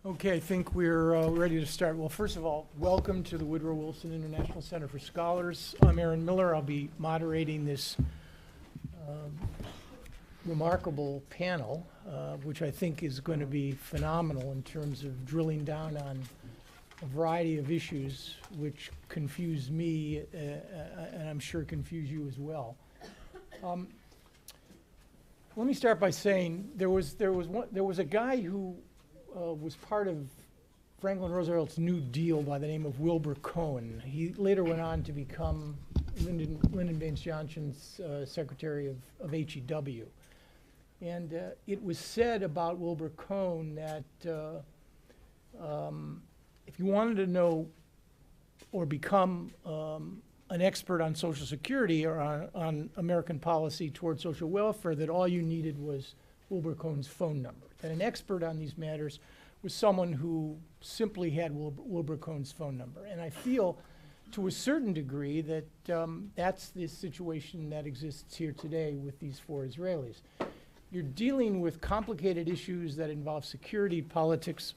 Okay, I think we're ready to start. Well, first of all, welcome to the Woodrow Wilson International Center for Scholars. I'm Aaron Miller. I'll be moderating this remarkable panel, which I think is going to be phenomenal in terms of drilling down on a variety of issues which confuse me, and I'm sure confuse you as well. Let me start by saying there was a guy who was part of Franklin Roosevelt's New Deal by the name of Wilbur Cohen. He later went on to become Lyndon Baines Johnson's Secretary of HEW. And it was said about Wilbur Cohen that if you wanted to know or become an expert on Social Security or on American policy toward social welfare, that all you needed was Wilbur Cohen's phone number. That an expert on these matters was someone who simply had Wilbur Cohen's phone number. And I feel, to a certain degree, that that's the situation that exists here today with these four Israelis. You're dealing with complicated issues that involve security, politics,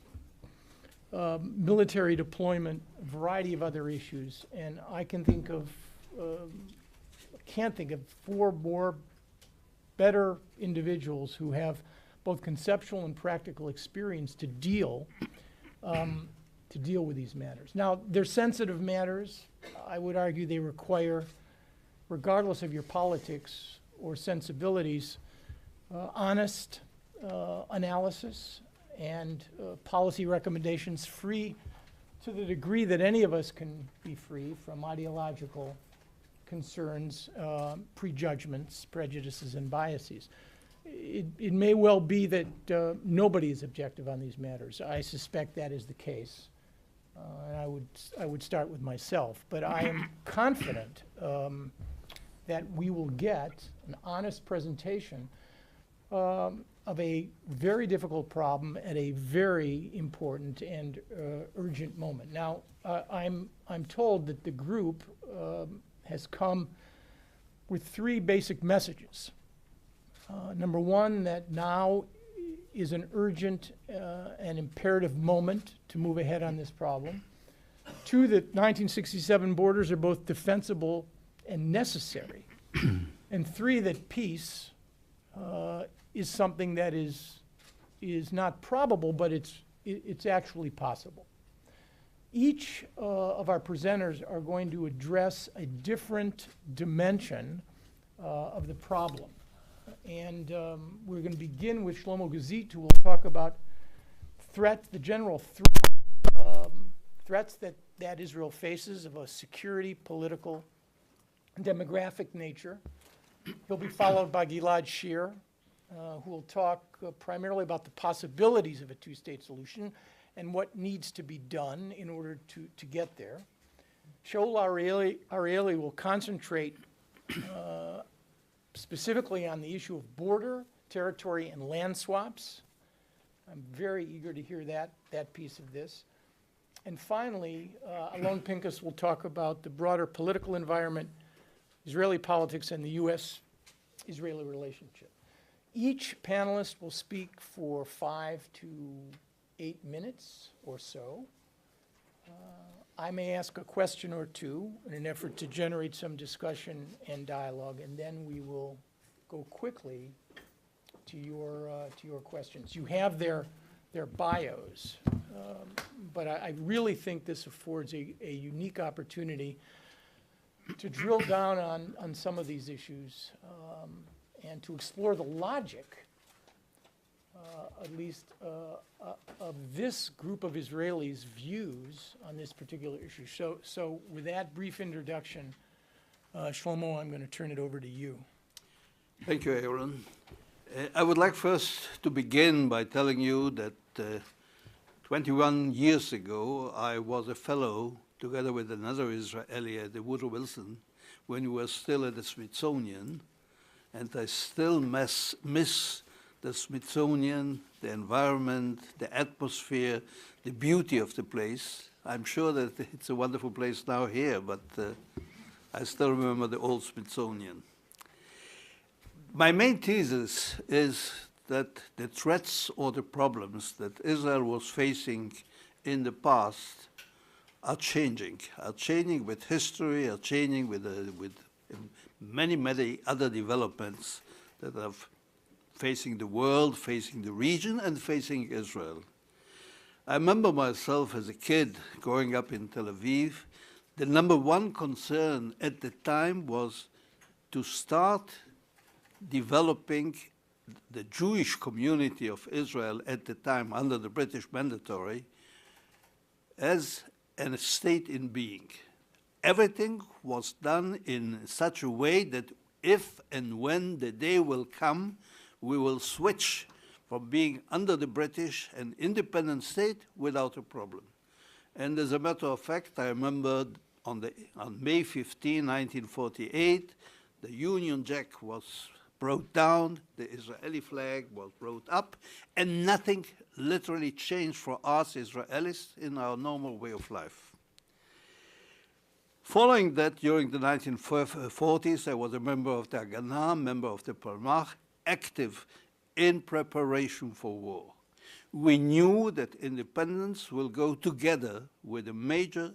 military deployment, a variety of other issues, and I can think of, can't think of four more better individuals who have both conceptual and practical experience to deal with these matters. Now, they're sensitive matters. I would argue they require, regardless of your politics or sensibilities, honest analysis and policy recommendations free to the degree that any of us can be free from ideological concerns, prejudgments, prejudices, and biases. It may well be that nobody is objective on these matters. I suspect that is the case. And I would start with myself. But I am confident that we will get an honest presentation of a very difficult problem at a very important and urgent moment. Now, I'm told that the group has come with three basic messages. Number one, that now is an urgent and imperative moment to move ahead on this problem. Two, that 1967 borders are both defensible and necessary. And three, that peace is something that is not probable, but it's actually possible. Each of our presenters are going to address a different dimension of the problem. And we're going to begin with Shlomo Gazit, who will talk about the general threats that Israel faces of a security, political, and demographic nature. He'll be followed by Gilead Sher, who will talk primarily about the possibilities of a two-state solution and what needs to be done in order to get there. Shaul Arieli will concentrate specifically on the issue of border, territory, and land swaps. I'm very eager to hear that piece of this. And finally, Alon Pinkas will talk about the broader political environment, Israeli politics, and the U.S.-Israeli relationship. Each panelist will speak for 5 to 8 minutes or so. I may ask a question or two in an effort to generate some discussion and dialogue, and then we will go quickly to your questions. You have their bios, but I really think this affords a unique opportunity to drill down on some of these issues and to explore the logic, at least of this group of Israelis' views on this particular issue. So with that brief introduction, Shlomo, I'm going to turn it over to you. Thank you, Aaron. I would like first to begin by telling you that 21 years ago, I was a fellow together with another Israeli at the Woodrow Wilson when we were still at the Smithsonian, and I still miss the Smithsonian, the environment, the atmosphere, the beauty of the place. I'm sure that it's a wonderful place now here, but I still remember the old Smithsonian. My main thesis is that the threats or the problems that Israel was facing in the past are changing with history, are changing with many, many other developments that are facing the world, facing the region, and facing Israel. I remember myself as a kid growing up in Tel Aviv, the number one concern at the time was to start developing the Jewish community of Israel at the time under the British mandatory as a state in being. Everything was done in such a way that if and when the day will come, we will switch from being under the British an independent state without a problem. And as a matter of fact, I remember on May 15, 1948, the Union Jack was brought down, the Israeli flag was brought up, and nothing literally changed for us Israelis in our normal way of life. Following that, during the 1940s, I was a member of the Haganah, member of the Palmach, active in preparation for war. We knew that independence will go together with a major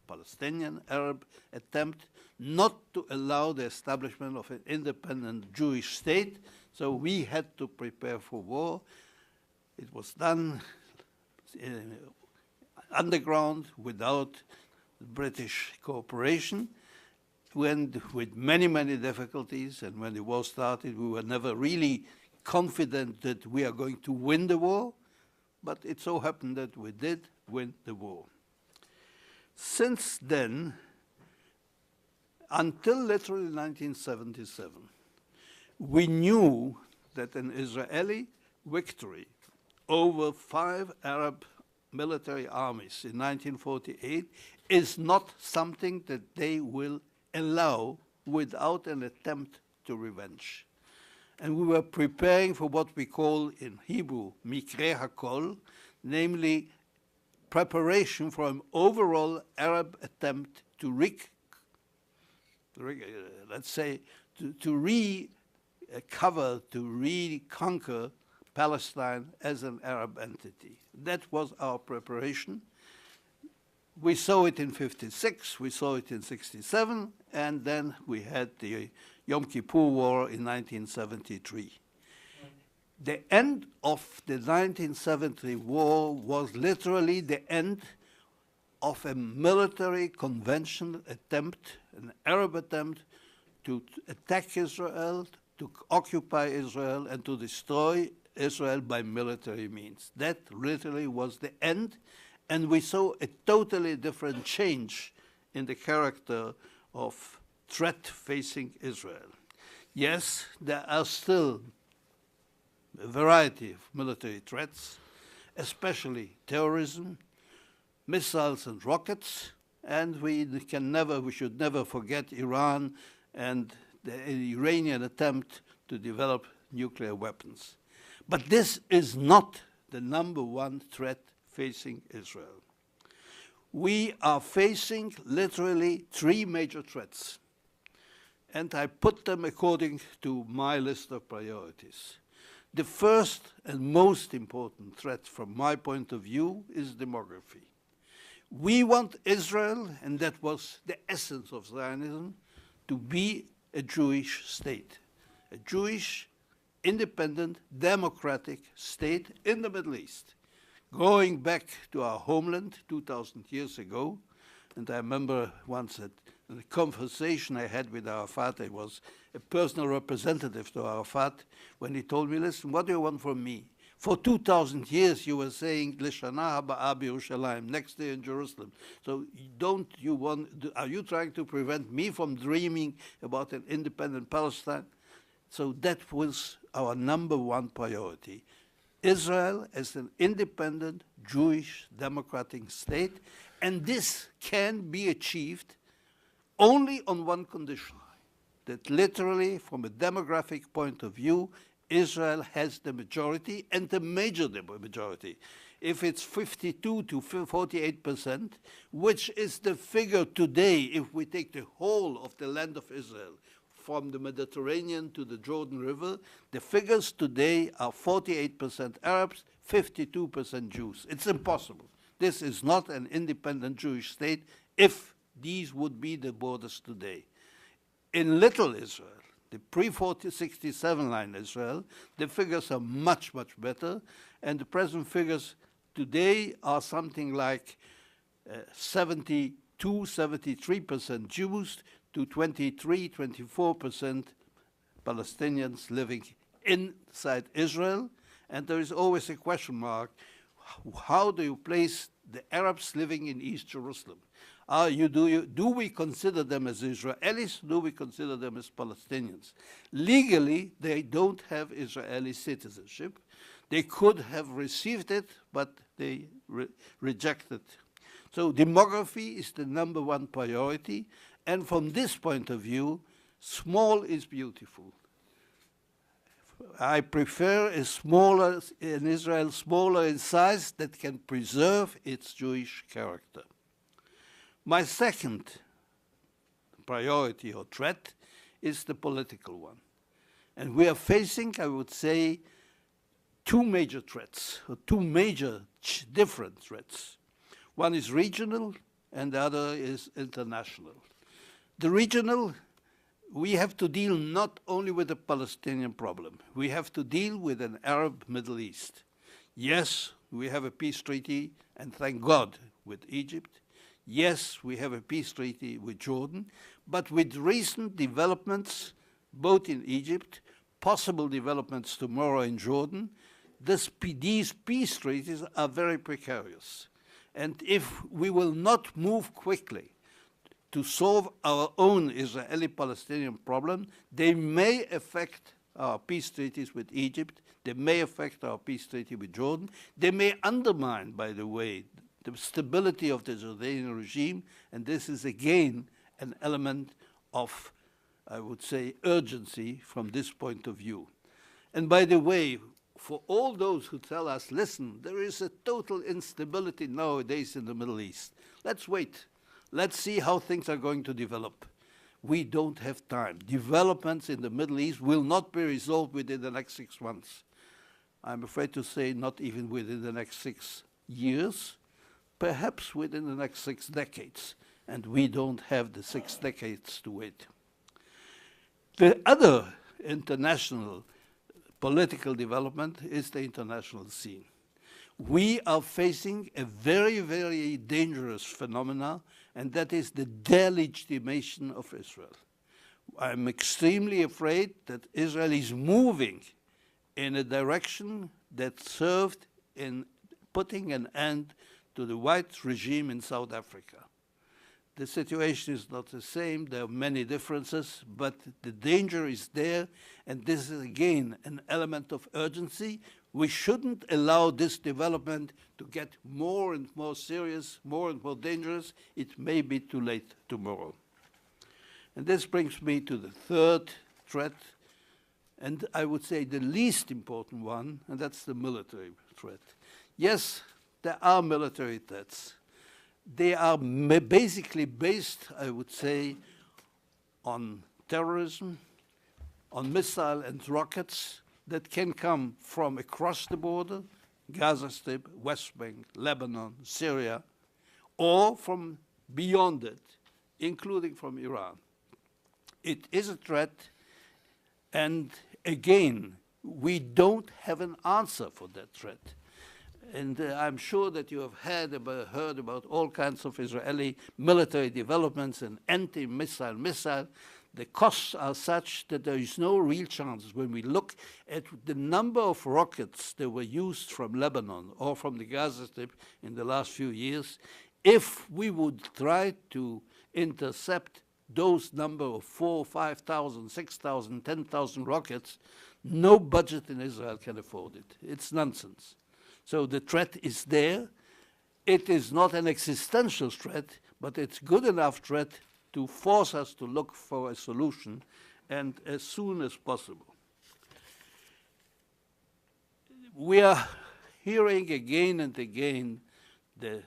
Palestinian Arab attempt not to allow the establishment of an independent Jewish state, so we had to prepare for war. It was done underground without British cooperation, with many, many difficulties, and when the war started, we were never really confident that we are going to win the war, but it so happened that we did win the war. Since then, until literally 1977, we knew that an Israeli victory over 5 Arab military armies in 1948 is not something that they will allow without an attempt to revenge. And we were preparing for what we call in Hebrew, Mikreh HaKol, namely preparation for an overall Arab attempt to recover, to reconquer Palestine as an Arab entity. That was our preparation. We saw it in 56, we saw it in 67, and then we had the Yom Kippur War in 1973. The end of the 1970 war was literally the end of a military conventional attempt, an Arab attempt to attack Israel, to occupy Israel, and to destroy Israel by military means. That literally was the end, and we saw a totally different change in the character of threat facing Israel. Yes, there are still a variety of military threats, especially terrorism, missiles and rockets, and we should never forget Iran and the Iranian attempt to develop nuclear weapons. But this is not the number one threat facing Israel. We are facing literally 3 major threats, and I put them according to my list of priorities. The first and most important threat from my point of view is demography. We want Israel, and that was the essence of Zionism, to be a Jewish state, a Jewish, independent, democratic state in the Middle East, going back to our homeland 2,000 years ago. And I remember once that in a conversation I had with Arafat, I was a personal representative to Arafat, when he told me, listen, what do you want from me? For 2,000 years you were saying, L'shana haba'a b'Yerushalayim, next day in Jerusalem. So are you trying to prevent me from dreaming about an independent Palestine? So that was our number one priority. Israel as an independent Jewish democratic state, and this can be achieved only on one condition, that literally from a demographic point of view, Israel has the majority, and the major majority. If it's 52 to 48%, which is the figure today if we take the whole of the land of Israel, from the Mediterranean to the Jordan River, the figures today are 48% Arabs, 52% Jews. It's impossible. This is not an independent Jewish state if these would be the borders today. In Little Israel, the pre-67 line Israel, the figures are much, much better, and the present figures today are something like 73% Jews to 24% Palestinians living inside Israel. And there is always a question mark, how do you place the Arabs living in East Jerusalem? Do we consider them as Israelis? Do we consider them as Palestinians? Legally, they don't have Israeli citizenship. They could have received it, but they rejected. So demography is the number one priority. And from this point of view, small is beautiful. I prefer an Israel smaller in size that can preserve its Jewish character. My second priority or threat is the political one. And we are facing, I would say, two major threats, or two major different threats. One is regional and the other is international. The regional, we have to deal not only with the Palestinian problem, we have to deal with an Arab Middle East. Yes, we have a peace treaty, and thank God, with Egypt. Yes, we have a peace treaty with Jordan, but with recent developments, both in Egypt, possible developments tomorrow in Jordan, these peace treaties are very precarious. And if we will not move quickly to solve our own Israeli-Palestinian problem, they may affect our peace treaties with Egypt, they may affect our peace treaty with Jordan, they may undermine, by the way, the stability of the Jordanian regime, and this is again an element of, I would say, urgency from this point of view. And by the way, for all those who tell us, listen, there is a total instability nowadays in the Middle East. Let's wait. Let's see how things are going to develop. We don't have time. Developments in the Middle East will not be resolved within the next 6 months. I'm afraid to say not even within the next 6 years, perhaps within the next 6 decades. And we don't have the 6 decades to wait. The other international political development is the international scene. We are facing a very, very dangerous phenomena, and that is the delegitimation of Israel. I'm extremely afraid that Israel is moving in a direction that served in putting an end to the white regime in South Africa. The situation is not the same. There are many differences, but the danger is there, and this is, again, an element of urgency. We shouldn't allow this development to get more and more serious, more and more dangerous. It may be too late tomorrow. And this brings me to the third threat, and I would say the least important one, and that's the military threat. Yes, there are military threats. They are basically based, I would say, on terrorism, on missile and rockets that can come from across the border, Gaza Strip, West Bank, Lebanon, Syria, or from beyond it, including from Iran. It is a threat, and again, we don't have an answer for that threat. And I'm sure that you have heard about all kinds of Israeli military developments and anti-missile. The costs are such that there is no real chance. When we look at the number of rockets that were used from Lebanon or from the Gaza Strip in the last few years, if we would try to intercept those number of 4,000, 5,000, 6,000, 10,000 rockets, no budget in Israel can afford it. It's nonsense. So the threat is there. It is not an existential threat, but it's good enough threat to force us to look for a solution, and as soon as possible. We are hearing again and again the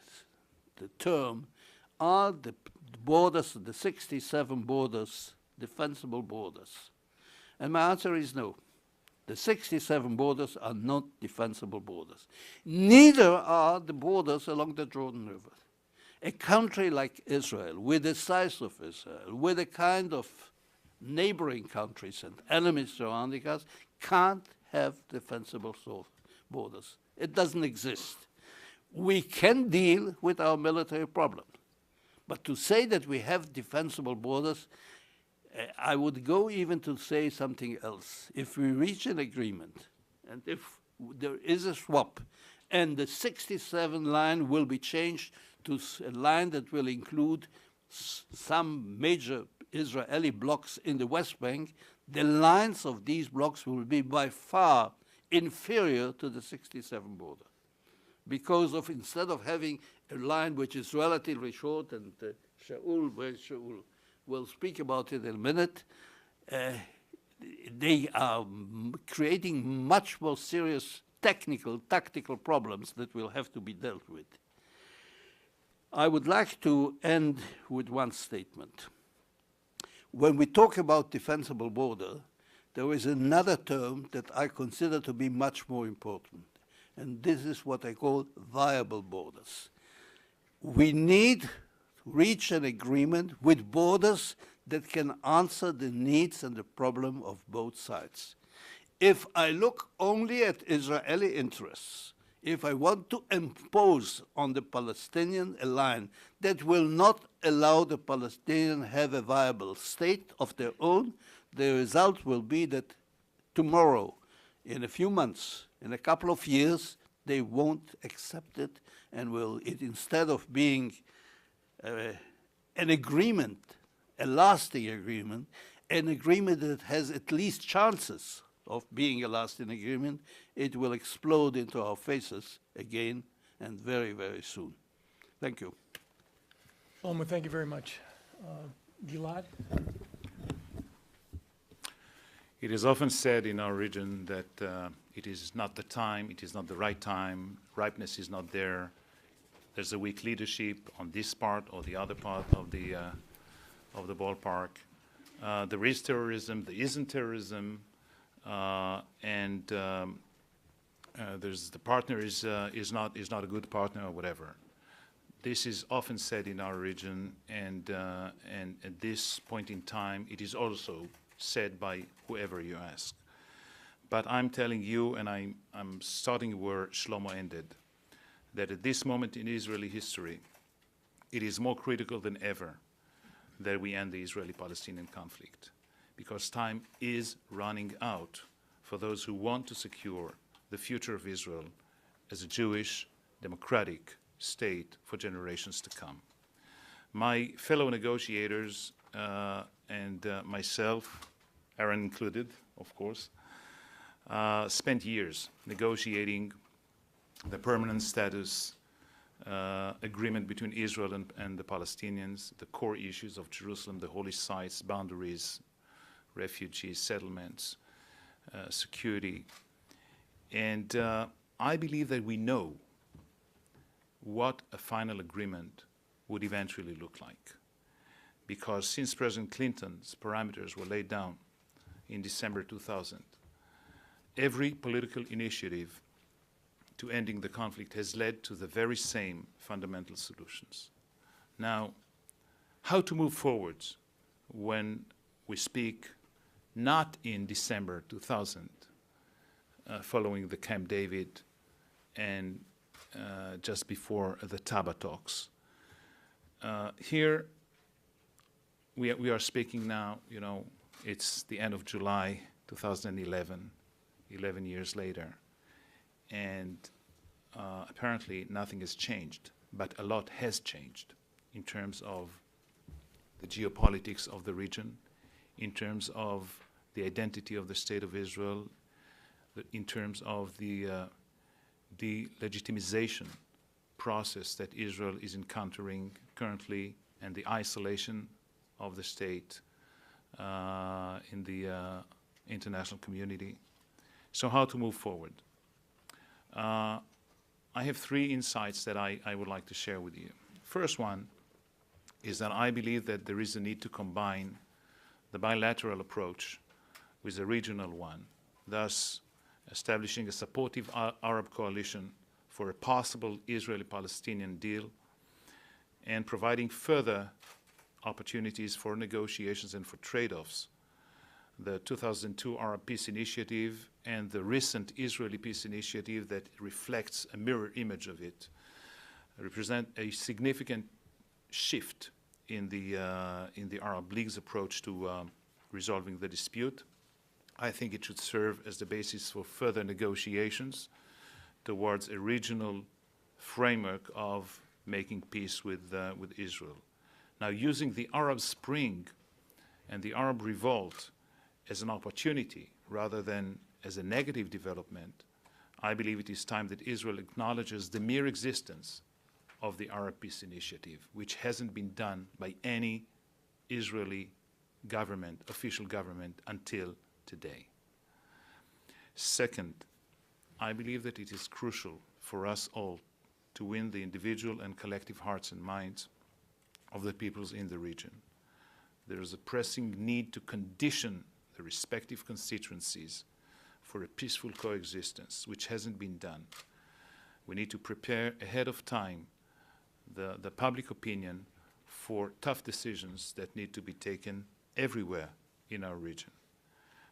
term, are the borders, the 67 borders defensible borders? And my answer is no. The 67 borders are not defensible borders. Neither are the borders along the Jordan River. A country like Israel, with the size of Israel, with the kind of neighboring countries and enemies surrounding us, can't have defensible borders. It doesn't exist. We can deal with our military problem. But to say that we have defensible borders, I would go even to say something else. If we reach an agreement, and if there is a swap, and the 67 line will be changed to a line that will include some major Israeli blocks in the West Bank, the lines of these blocks will be by far inferior to the 67 border. Because of, instead of having a line which is relatively short, and Shaul will speak about it in a minute, they are creating much more serious technical, tactical problems that will have to be dealt with. I would like to end with one statement. When we talk about defensible border, there is another term that I consider to be much more important, and this is what I call viable borders. We need to reach an agreement with borders that can answer the needs and the problem of both sides. If I look only at Israeli interests, if I want to impose on the Palestinian a line that will not allow the Palestinians have a viable state of their own, the result will be that tomorrow, in a few months, in a couple of years, they won't accept it, and will it, instead of being an agreement, a lasting agreement, an agreement that has at least chances of being a lasting agreement, it will explode into our faces again, and very, very soon. Thank you. Shlomo, thank you very much. Gilad? It is often said in our region that it is not the time, it is not the right time, ripeness is not there, there's a weak leadership on this part or the other part of the ballpark. There is terrorism, there isn't terrorism, and there's the partner is not a good partner or whatever. This is often said in our region, and at this point in time, it is also said by whoever you ask. But I'm telling you, and I'm starting where Shlomo ended, that at this moment in Israeli history, it is more critical than ever that we end the Israeli-Palestinian conflict, because time is running out for those who want to secure the future of Israel as a Jewish, democratic state for generations to come. My fellow negotiators and myself, Aaron included, of course, spent years negotiating the permanent status agreement between Israel and the Palestinians, the core issues of Jerusalem, the holy sites, boundaries, refugees, settlements, security. And I believe that we know what a final agreement would eventually look like. Because since President Clinton's parameters were laid down in December 2000, every political initiative to ending the conflict has led to the very same fundamental solutions. Now, how to move forward when we speak not in December 2000, following the Camp David and just before the Taba talks. Here, we are speaking now, you know, it's the end of July 2011, 11 years later. And apparently nothing has changed, but a lot has changed in terms of the geopolitics of the region, in terms of the identity of the State of Israel, in terms of the legitimization process that Israel is encountering currently, and the isolation of the state in the international community. So how to move forward? I have three insights that I would like to share with you. First one is that I believe that there is a need to combine the bilateral approach with a regional one, thus establishing a supportive Arab coalition for a possible Israeli-Palestinian deal, and providing further opportunities for negotiations and for trade-offs. The 2002 Arab Peace Initiative and the recent Israeli Peace Initiative that reflects a mirror image of it represent a significant shift in the Arab League's approach to resolving the dispute. I think it should serve as the basis for further negotiations towards a regional framework of making peace with Israel. Now, using the Arab Spring and the Arab Revolt as an opportunity rather than as a negative development, I believe it is time that Israel acknowledges the mere existence of the Arab Peace Initiative, which hasn't been done by any Israeli government, official government, until today. Second, I believe that it is crucial for us all to win the individual and collective hearts and minds of the peoples in the region. There is a pressing need to condition the respective constituencies for a peaceful coexistence, which hasn't been done. We need to prepare ahead of time the public opinion for tough decisions that need to be taken everywhere in our region.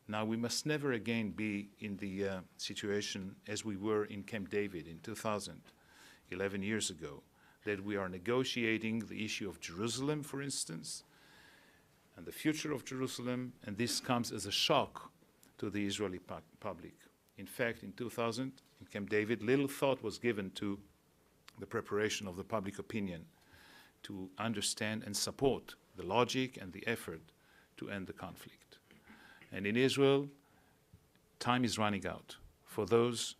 Now, we must never again be in the situation as we were in Camp David in 2000, 11 years ago, that we are negotiating the issue of Jerusalem, for instance, and the future of Jerusalem, and this comes as a shock to the Israeli public. In fact, in 2000, in Camp David, little thought was given to the preparation of the public opinion to understand and support the logic and the effort to end the conflict. And in Israel, time is running out for those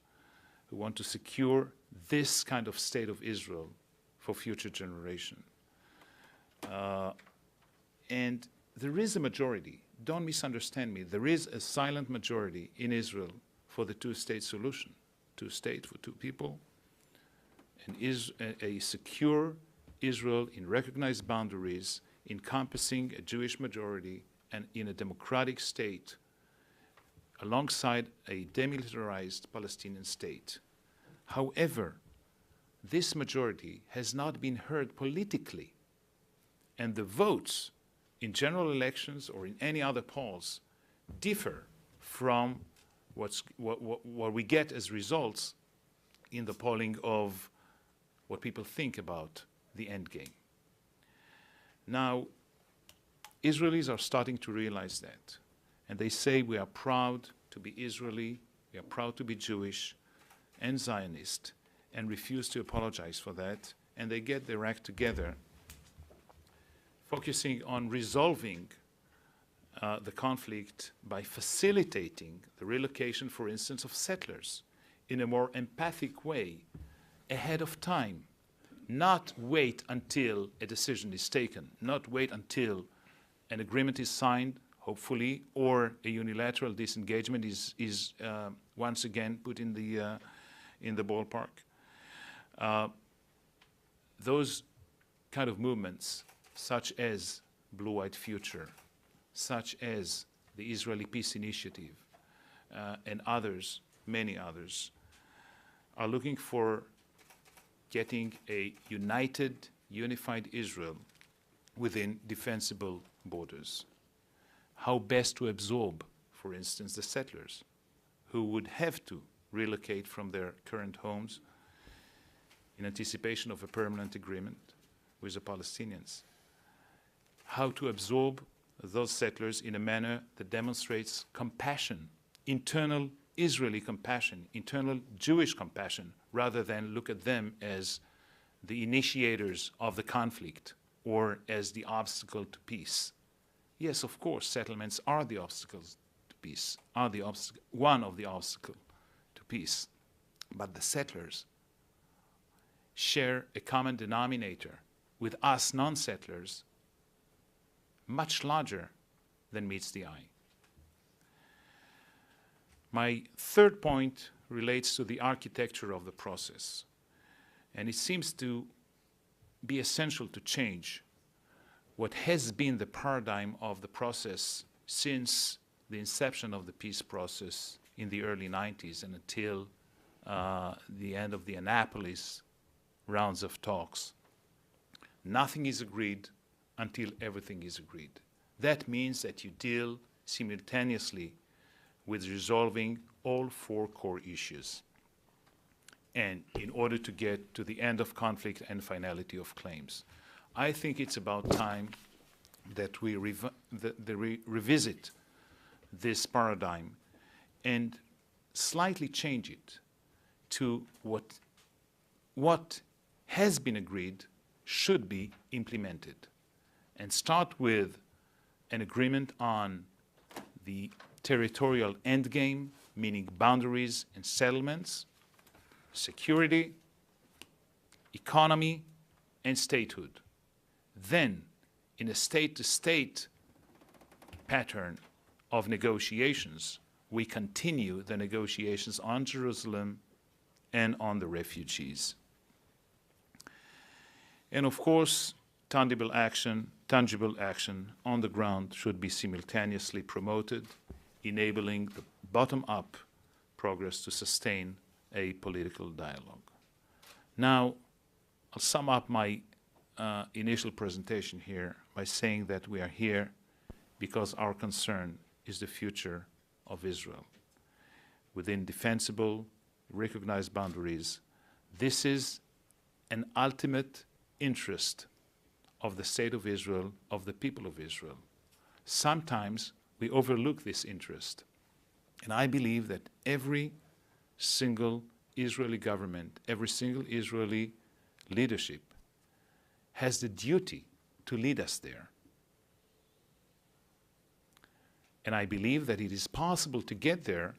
who want to secure this kind of state of Israel for future generation. And there is a majority, don't misunderstand me, there is a silent majority in Israel for the two-state solution. Two states for two people, and a secure Israel in recognized boundaries, encompassing a Jewish majority and in a democratic state, alongside a demilitarized Palestinian state. However, this majority has not been heard politically, and the votes in general elections or in any other polls differ from what we get as results in the polling of what people think about the end game. Now, Israelis are starting to realize that, and they say we are proud to be Israeli, we are proud to be Jewish and Zionist, and refuse to apologize for that, and they get their act together, focusing on resolving the conflict by facilitating the relocation, for instance, of settlers in a more empathic way ahead of time, not wait until a decision is taken, not wait until an agreement is signed, hopefully, or a unilateral disengagement is once again put in the ballpark. Those kind of movements, such as Blue-White Future, such as the Israeli Peace Initiative, and others, many others, are looking for getting a united, unified Israel within defensible borders. How best to absorb, for instance, the settlers who would have to relocate from their current homes in anticipation of a permanent agreement with the Palestinians. How to absorb those settlers in a manner that demonstrates compassion, internal Israeli compassion, internal Jewish compassion, rather than look at them as the initiators of the conflict or as the obstacle to peace. Yes, of course, settlements are the obstacles to peace, are the one of the obstacles to peace. But the settlers share a common denominator with us non-settlers much larger than meets the eye. My third point relates to the architecture of the process, and it seems to be essential to change what has been the paradigm of the process since the inception of the peace process in the early 90s and until the end of the Annapolis rounds of talks. Nothing is agreed until everything is agreed. That means that you deal simultaneously with resolving all four core issues, and in order to get to the end of conflict and finality of claims. I think it's about time that we revisit this paradigm and slightly change it to what has been agreed should be implemented, and start with an agreement on the territorial endgame, meaning boundaries and settlements, security, economy, and statehood. Then, in a state-to-state pattern of negotiations, we continue the negotiations on Jerusalem and on the refugees. And of course, tangible action on the ground should be simultaneously promoted, enabling the bottom-up progress to sustain a political dialogue. Now, I'll sum up my initial presentation here by saying that we are here because our concern is the future of Israel. Within defensible, recognized boundaries, this is an ultimate interest of the state of Israel, of the people of Israel. Sometimes we overlook this interest. And I believe that every single Israeli government, every single Israeli leadership has the duty to lead us there. And I believe that it is possible to get there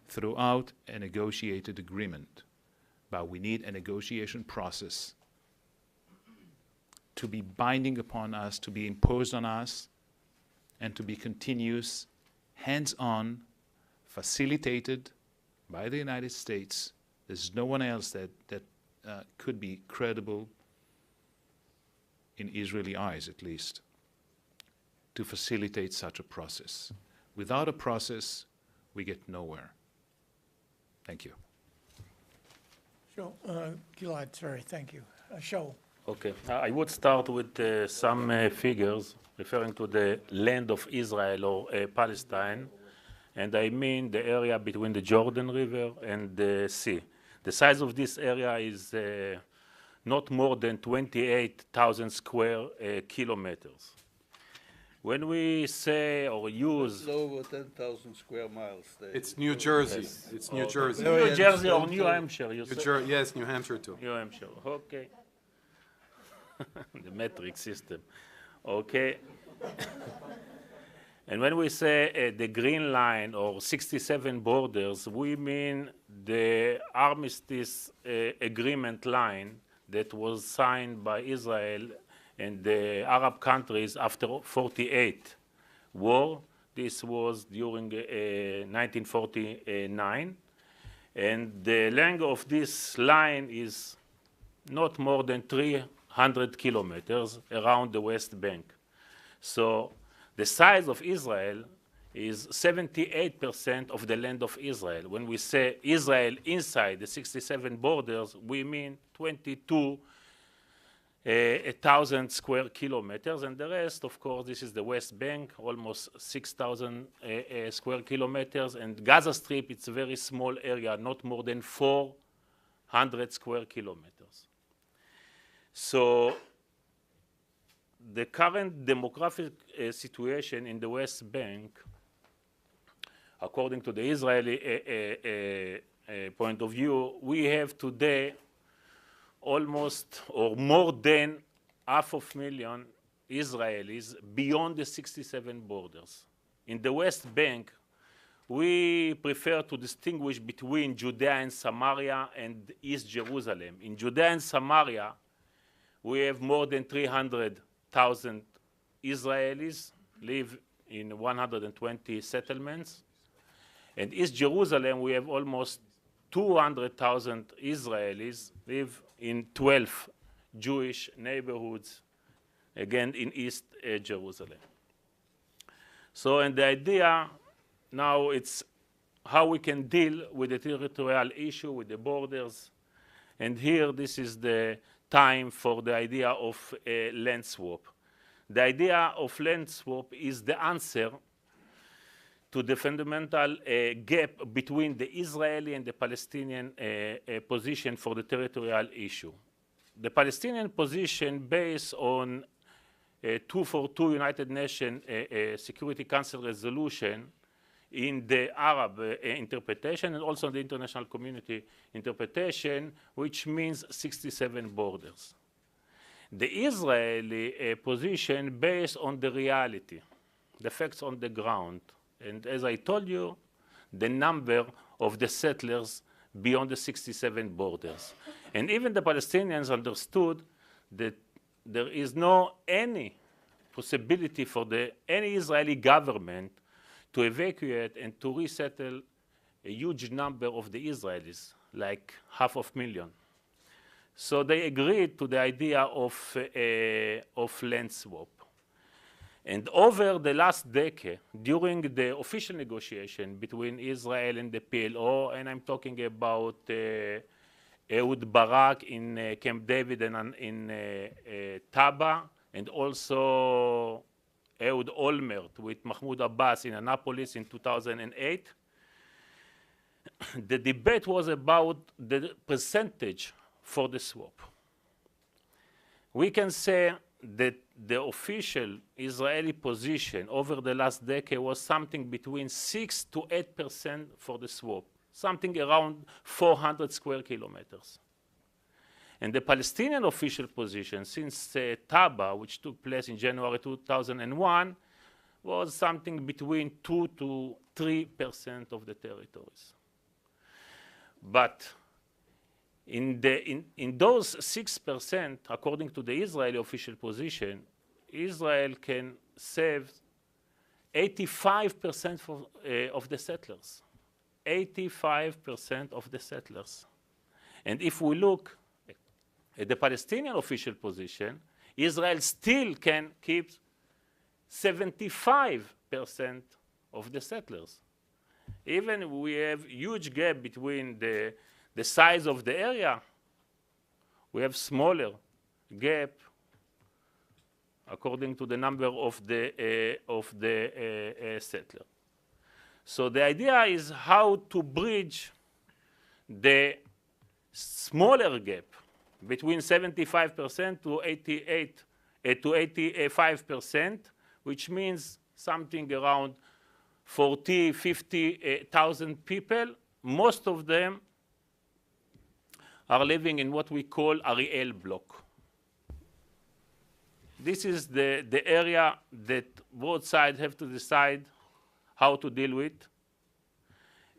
throughout a negotiated agreement. But we need a negotiation process to be binding upon us, to be imposed on us, and to be continuous, hands-on, facilitated by the United States. There's no one else that could be credible, in Israeli eyes at least, to facilitate such a process. Without a process, we get nowhere. Thank you. Gilead, sorry, thank you. Shaul. Okay, I would start with some figures referring to the land of Israel or Palestine, and I mean the area between the Jordan River and the sea. The size of this area is not more than 28,000 square kilometers. When we say or use... Over 10,000 square miles. It's New Jersey. Yes. It's New Jersey. New Jersey or New Hampshire, you say? Yes, New Hampshire too. New Hampshire, okay. The metric system, okay. And when we say the green line or 67 borders, we mean the armistice agreement line that was signed by Israel and the Arab countries after 48 war. This was during 1949. And the length of this line is not more than 300 kilometers around the West Bank. So the size of Israel is 78% of the land of Israel. When we say Israel inside the 67 borders, we mean 22,000 square kilometers, and the rest, of course, this is the West Bank, almost 6,000 square kilometers, and Gaza Strip, it's a very small area, not more than 400 square kilometers. So the current demographic situation in the West Bank, according to the Israeli point of view, we have today almost or more than 500,000 Israelis beyond the 67 borders. In the West Bank, we prefer to distinguish between Judea and Samaria and East Jerusalem. In Judea and Samaria, we have more than 300,000 Israelis live in 120 settlements. And East Jerusalem, we have almost 200,000 Israelis live in 12 Jewish neighborhoods, again in East Jerusalem. So, and the idea now it's how we can deal with the territorial issue, with the borders. And here, this is the time for the idea of a land swap. The idea of land swap is the answer to the fundamental gap between the Israeli and the Palestinian position for the territorial issue. The Palestinian position based on 242 United Nations Security Council resolution in the Arab interpretation and also the international community interpretation, which means 67 borders. The Israeli position based on the reality, the facts on the ground, and as I told you, the number of the settlers beyond the 67 borders. And even the Palestinians understood that there is no any possibility for any Israeli government to evacuate and to resettle a huge number of the Israelis, like 500,000. So they agreed to the idea of land swap. And over the last decade, during the official negotiation between Israel and the PLO, and I'm talking about Ehud Barak in Camp David and in Taba, and also Ehud Olmert with Mahmoud Abbas in Annapolis in 2008, the debate was about the percentage for the swap. We can say that the official Israeli position over the last decade was something between 6 to 8% for the swap, something around 400 square kilometers. And the Palestinian official position since Taba, which took place in January 2001, was something between 2 to 3% of the territories. But in those 6%, according to the Israeli official position, Israel can save 85% of the settlers. 85% of the settlers. And if we look at the Palestinian official position, Israel still can keep 75% of the settlers. Even we have huge gap between the size of the area, we have smaller gap according to the number of the settlers. So the idea is how to bridge the smaller gap between 75% to 85%, which means something around 50,000 people. Most of them are living in what we call Ariel block. This is the area that both sides have to decide how to deal with.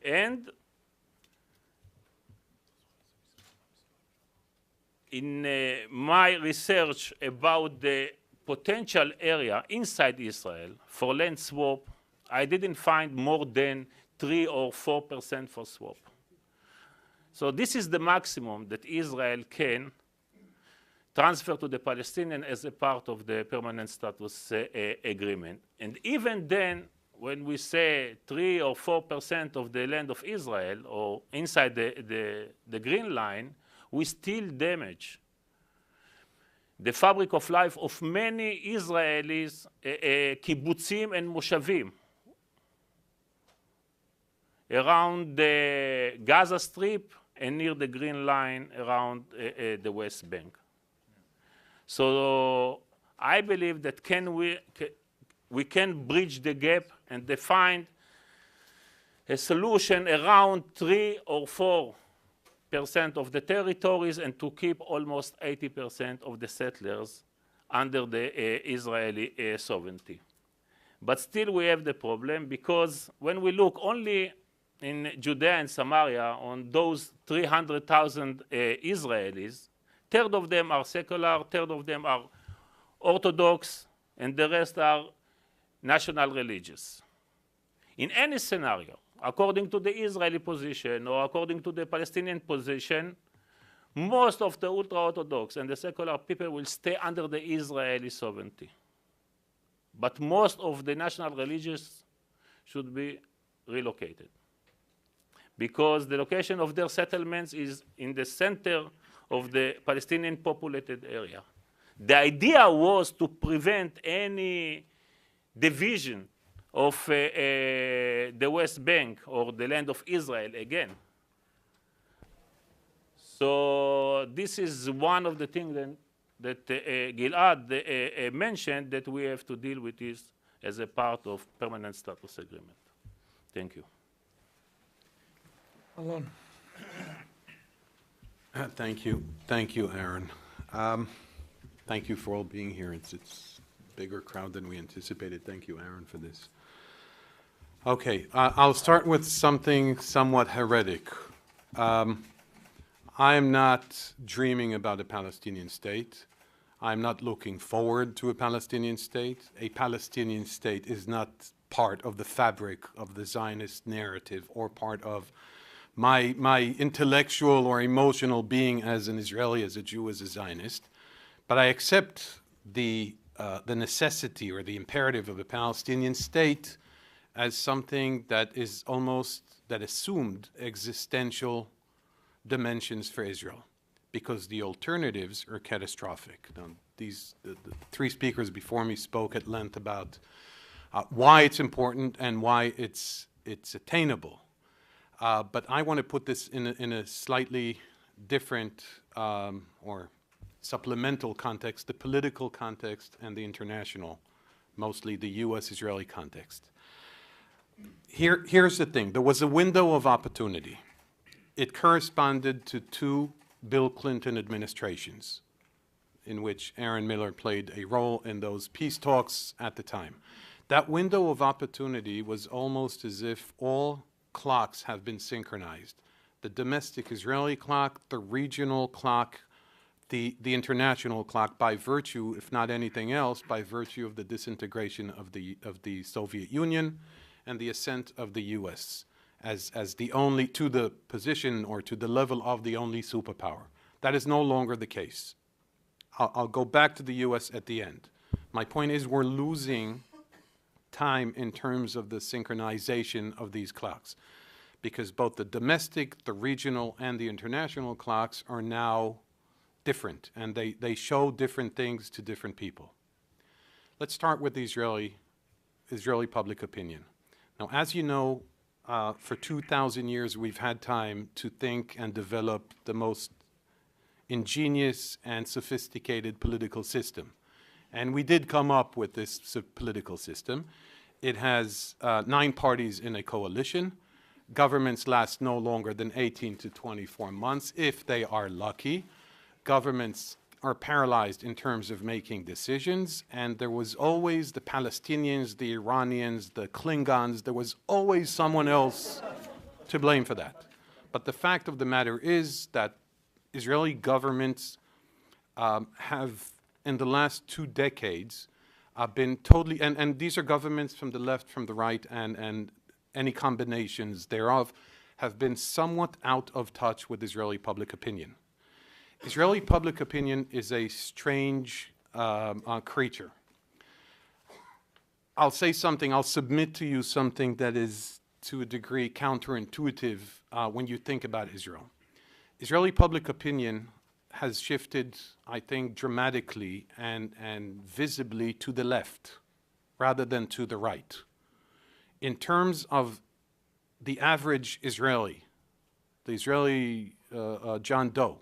And in my research about the potential area inside Israel for land swap, I didn't find more than 3 or 4% for swap. So this is the maximum that Israel can transfer to the Palestinians as a part of the permanent status agreement. And even then, when we say 3 or 4% of the land of Israel, or inside the green line, we still damage the fabric of life of many Israelis, kibbutzim and moshavim, around the Gaza Strip and near the green line around the West Bank. So I believe that we can bridge the gap and define a solution around 3 or 4% of the territories and to keep almost 80% of the settlers under the Israeli sovereignty. But still we have the problem, because when we look only in Judea and Samaria on those 300,000 Israelis, third of them are secular, third of them are Orthodox, and the rest are national religious. In any scenario, according to the Israeli position or according to the Palestinian position, most of the ultra-Orthodox and the secular people will stay under the Israeli sovereignty. but most of the national religions should be relocated, because the location of their settlements is in the center of the Palestinian populated area. The idea was to prevent any division of the West Bank or the land of Israel again. So this is one of the things that Gilad mentioned that we have to deal with this as a part of permanent status agreement. Thank you. Alon. Thank you, Aaron. Thank you for all being here. It's a bigger crowd than we anticipated. Thank you, Aaron, for this. Okay, I'll start with something somewhat heretic. I am not dreaming about a Palestinian state. I'm not looking forward to a Palestinian state. A Palestinian state is not part of the fabric of the Zionist narrative or part of my intellectual or emotional being as an Israeli, as a Jew, as a Zionist. But I accept the necessity or the imperative of a Palestinian state as something that is almost, that assumed existential dimensions for Israel, because the alternatives are catastrophic. Now, the three speakers before me spoke at length about why it's important and why it's attainable. But I want to put this in a slightly different or supplemental context, the political context and the international, mostly the U.S.-Israeli context. Here's the thing. There was a window of opportunity. It corresponded to two Bill Clinton administrations in which Aaron Miller played a role in those peace talks at the time. That window of opportunity was almost as if all clocks have been synchronized. The domestic Israeli clock, the regional clock, the international clock, by virtue, if not anything else, by virtue of the disintegration of the Soviet Union and the ascent of the U.S. as the only, to the position or to the level of the only superpower. That is no longer the case. I'll go back to the U.S. at the end. My point is we're losing time in terms of the synchronization of these clocks, because both the domestic, the regional, and the international clocks are now different, and they show different things to different people. Let's start with the Israeli public opinion. Now, as you know, for 2,000 years, we've had time to think and develop the most ingenious and sophisticated political system. And we did come up with this political system. It has 9 parties in a coalition. Governments last no longer than 18 to 24 months, if they are lucky. Governments are paralyzed in terms of making decisions, and there was always the Palestinians, the Iranians, the Klingons. There was always someone else to blame for that. But the fact of the matter is that Israeli governments have, in the last 2 decades, been totally, and these are governments from the left, from the right, and any combinations thereof, have been somewhat out of touch with Israeli public opinion. Israeli public opinion is a strange creature. I'll say something, I'll submit to you something that is to a degree counterintuitive when you think about Israel. Israeli public opinion has shifted, I think, dramatically and visibly to the left rather than to the right. In terms of the average Israeli, the Israeli John Doe,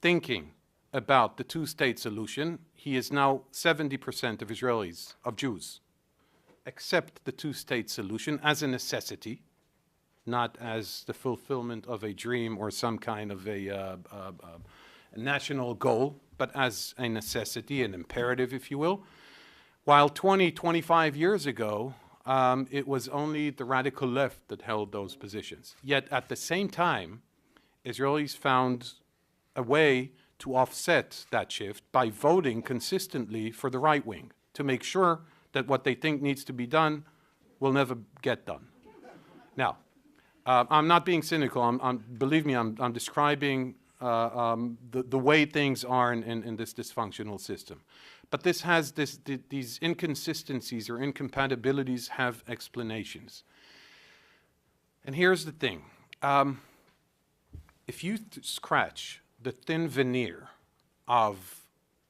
thinking about the two-state solution, he is now 70% of Israelis, of Jews, accept the two-state solution as a necessity, not as the fulfillment of a dream or some kind of a national goal, but as a necessity, an imperative, if you will. While 20, 25 years ago, it was only the radical left that held those positions. Yet at the same time, Israelis found a way to offset that shift by voting consistently for the right wing, to make sure that what they think needs to be done will never get done. Now, I'm not being cynical. Believe me, I'm describing the way things are in this dysfunctional system. But this has these inconsistencies or incompatibilities have explanations. And here's the thing. If you scratch the thin veneer of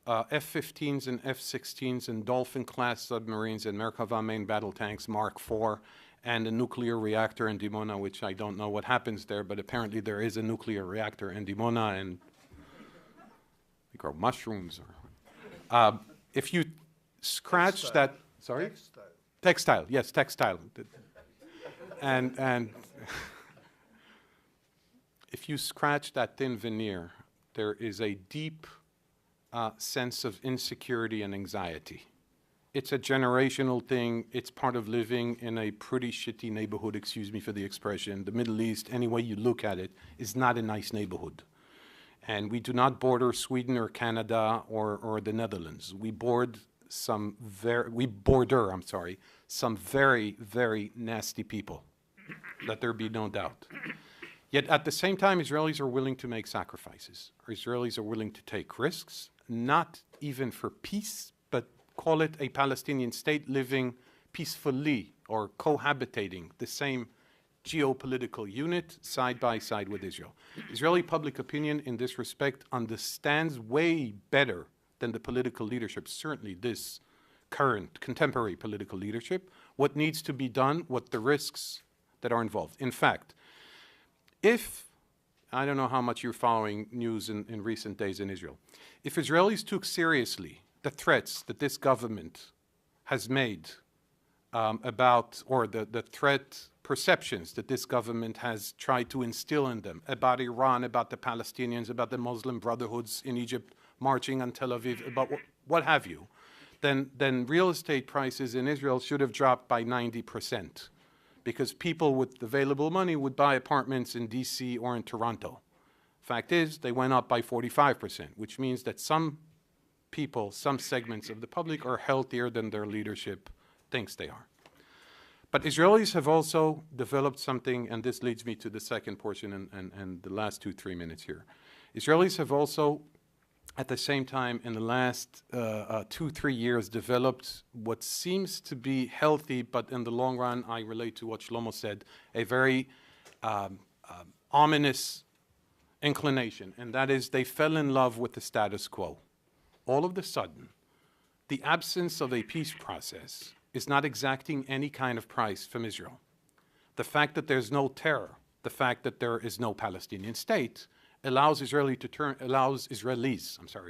F-15s and F-16s and Dolphin-class submarines and Merkava main battle tanks Mark IV and a nuclear reactor in Dimona, which I don't know what happens there, but apparently there is a nuclear reactor in Dimona, and we grow mushrooms. Or, if you scratch textile. That, sorry? Textile. Textile, yes, textile. And if you scratch that thin veneer, there is a deep sense of insecurity and anxiety. It's a generational thing. It's part of living in a pretty shitty neighborhood, excuse me for the expression. The Middle East, any way you look at it, is not a nice neighborhood. And we do not border Sweden or Canada or the Netherlands. We border some very, very nasty people. Let there be no doubt. Yet at the same time, Israelis are willing to make sacrifices. Israelis are willing to take risks, not even for peace, but call it a Palestinian state living peacefully or cohabitating the same geopolitical unit side by side with Israel. Israeli public opinion in this respect understands way better than the political leadership, certainly this current contemporary political leadership, what needs to be done, what the risks that are involved. In fact, if, I don't know how much you're following news in recent days in Israel, if Israelis took seriously the threats that this government has made about, or the threat perceptions that this government has tried to instill in them about Iran, about the Palestinians, about the Muslim brotherhoods in Egypt marching on Tel Aviv, about what have you, then real estate prices in Israel should have dropped by 90%, because people with available money would buy apartments in DC or in Toronto. Fact is, they went up by 45%, which means that some people, some segments of the public are healthier than their leadership thinks they are. But Israelis have also developed something, and this leads me to the second portion and the last 2-3 minutes here. Israelis have also, at the same time, in the last 2-3 years, developed what seems to be healthy, but in the long run, I relate to what Shlomo said, a very ominous inclination, and that is they fell in love with the status quo. All of a sudden, the absence of a peace process is not exacting any kind of price from Israel. The fact that there's no terror, the fact that there is no Palestinian state, allows Israelis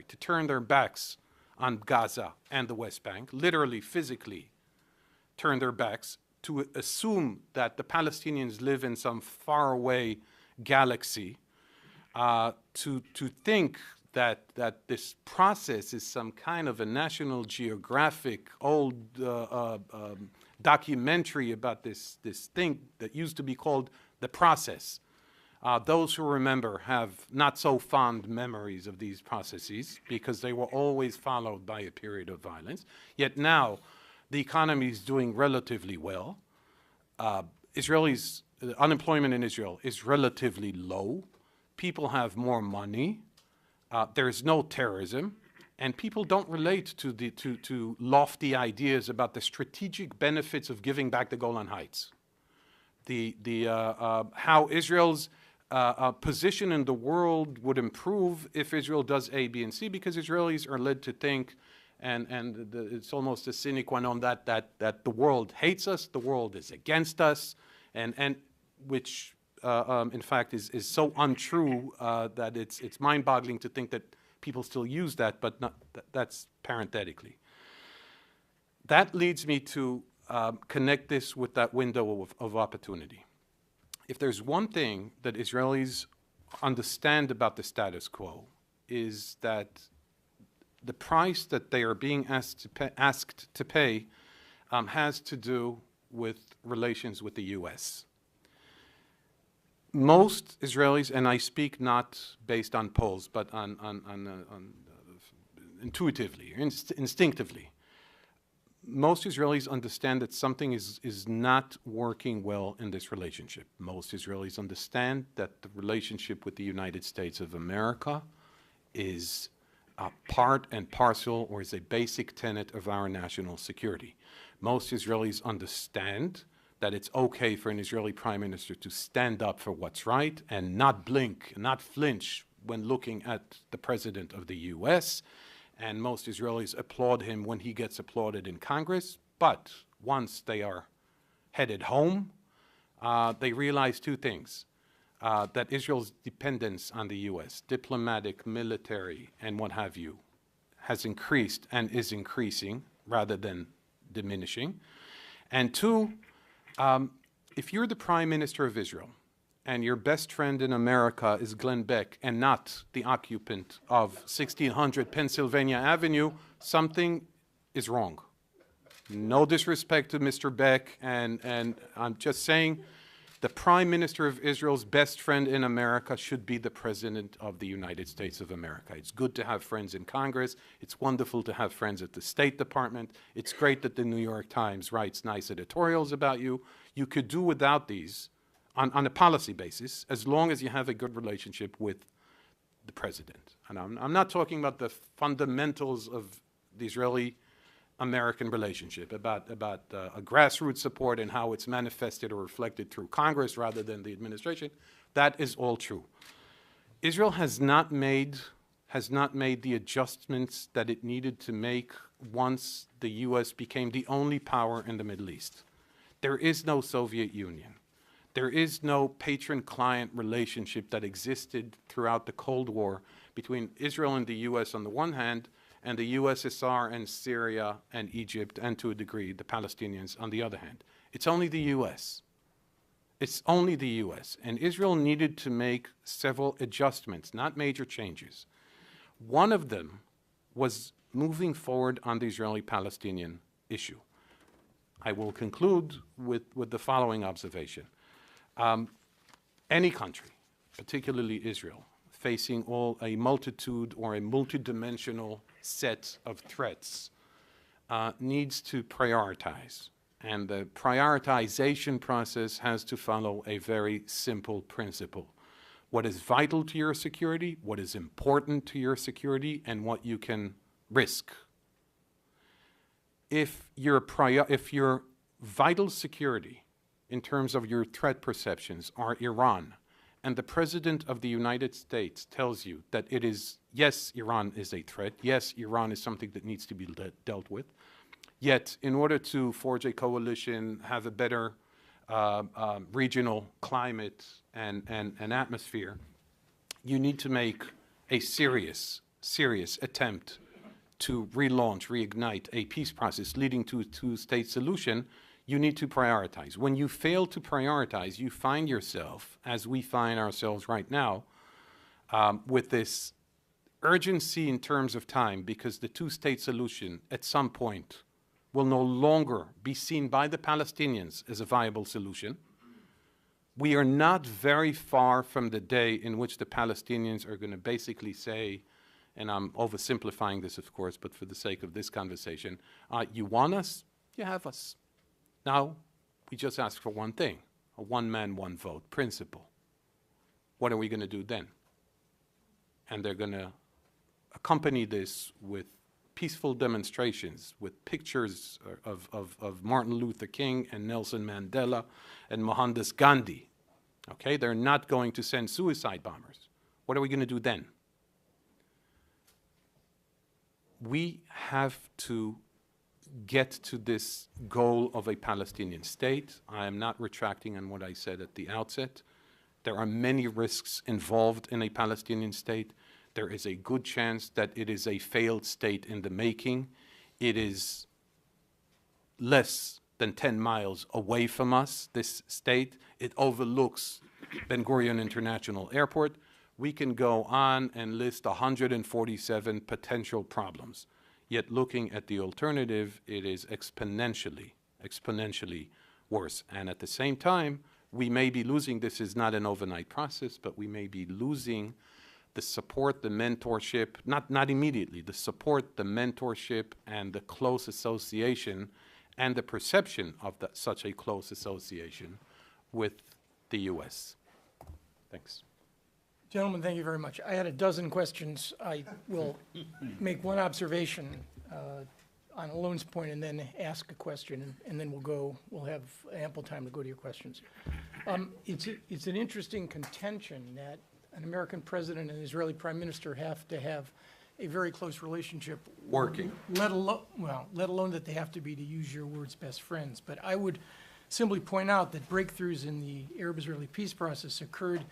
to turn their backs on Gaza and the West Bank, literally, physically turn their backs, to assume that the Palestinians live in some faraway galaxy, to think that this process is some kind of a National Geographic old documentary about this thing that used to be called The Process. Those who remember have not so fond memories of these processes because they were always followed by a period of violence. Yet now the economy is doing relatively well. Unemployment in Israel is relatively low. People have more money. There is no terrorism, and people don't relate to lofty ideas about the strategic benefits of giving back the Golan Heights. How Israel's position in the world would improve if Israel does A, B, and C, because Israelis are led to think, and it's almost a sine qua non that the world hates us, the world is against us, and which in fact is so untrue that it's mind-boggling to think that people still use that, but that's parenthetically. That leads me to connect this with that window of opportunity. If there's one thing that Israelis understand about the status quo, is that the price that they are being asked to pay has to do with relations with the U.S. Most Israelis, and I speak not based on polls, but on intuitively, instinctively, most Israelis understand that something is not working well in this relationship. Most Israelis understand that the relationship with the United States of America is part and parcel, or is a basic tenet of our national security. Most Israelis understand that it's okay for an Israeli prime minister to stand up for what's right and not blink, not flinch when looking at the president of the US. And most Israelis applaud him when he gets applauded in Congress. But once they are headed home, they realize two things. That Israel's dependence on the US, diplomatic, military, and what have you, has increased and is increasing rather than diminishing. And two, if you're the Prime Minister of Israel and your best friend in America is Glenn Beck and not the occupant of 1600 Pennsylvania Avenue, something is wrong. No disrespect to Mr. Beck, and I'm just saying the Prime Minister of Israel's best friend in America should be the President of the United States of America. It's good to have friends in Congress. It's wonderful to have friends at the State Department. It's great that the New York Times writes nice editorials about you. You could do without these on a policy basis as long as you have a good relationship with the President. And I'm not talking about the fundamentals of the Israeli-American relationship, about a grassroots support and how it's manifested or reflected through Congress rather than the administration. That is all true. Israel has not made the adjustments that it needed to make once the U.S. became the only power in the Middle East. There is no Soviet Union. There is no patron-client relationship that existed throughout the Cold War between Israel and the U.S. on the one hand, and the USSR and Syria and Egypt, and to a degree the Palestinians on the other hand. It's only the U.S. It's only the U.S. And Israel needed to make several adjustments, not major changes. One of them was moving forward on the Israeli-Palestinian issue. I will conclude with the following observation. Any country, particularly Israel, facing a multitude or a multidimensional set of threats, needs to prioritize. And the prioritization process has to follow a very simple principle. What is vital to your security, what is important to your security, and what you can risk. If your vital security in terms of your threat perceptions are Iran, and the President of the United States tells you that it is, yes, Iran is a threat, yes, Iran is something that needs to be dealt with, yet in order to forge a coalition, have a better regional climate and atmosphere, you need to make a serious attempt to relaunch, reignite a peace process leading to a two-state solution. You need to prioritize. When you fail to prioritize, you find yourself, as we find ourselves right now, with this urgency in terms of time, because the two-state solution at some point will no longer be seen by the Palestinians as a viable solution. We are not very far from the day in which the Palestinians are going to basically say, and I'm oversimplifying this, of course, but for the sake of this conversation, you want us, you have us. Now, we just ask for one thing, a one-man, one-vote principle. What are we going to do then? And they're going to accompany this with peaceful demonstrations, with pictures of Martin Luther King and Nelson Mandela and Mohandas Gandhi. Okay, they're not going to send suicide bombers. What are we going to do then? We have to get to this goal of a Palestinian state. I am not retracting on what I said at the outset. There are many risks involved in a Palestinian state. There is a good chance that it is a failed state in the making. It is less than 10 miles away from us, this state. It overlooks Ben Gurion International Airport. We can go on and list 147 potential problems. Yet looking at the alternative, it is exponentially worse. And at the same time, we may be losing, this is not an overnight process, but we may be losing the support, the mentorship, not immediately, the support, the mentorship, and the close association, and the perception of such a close association with the U.S. Thanks. Gentlemen, thank you very much. I had a dozen questions. I will make one observation on Alon's point and then ask a question, and then we'll have ample time to go to your questions. It's an interesting contention that an American president and Israeli prime minister have to have a very close relationship. Working. Let alone that they have to be, to use your words, best friends. But I would simply point out that breakthroughs in the Arab-Israeli peace process occurred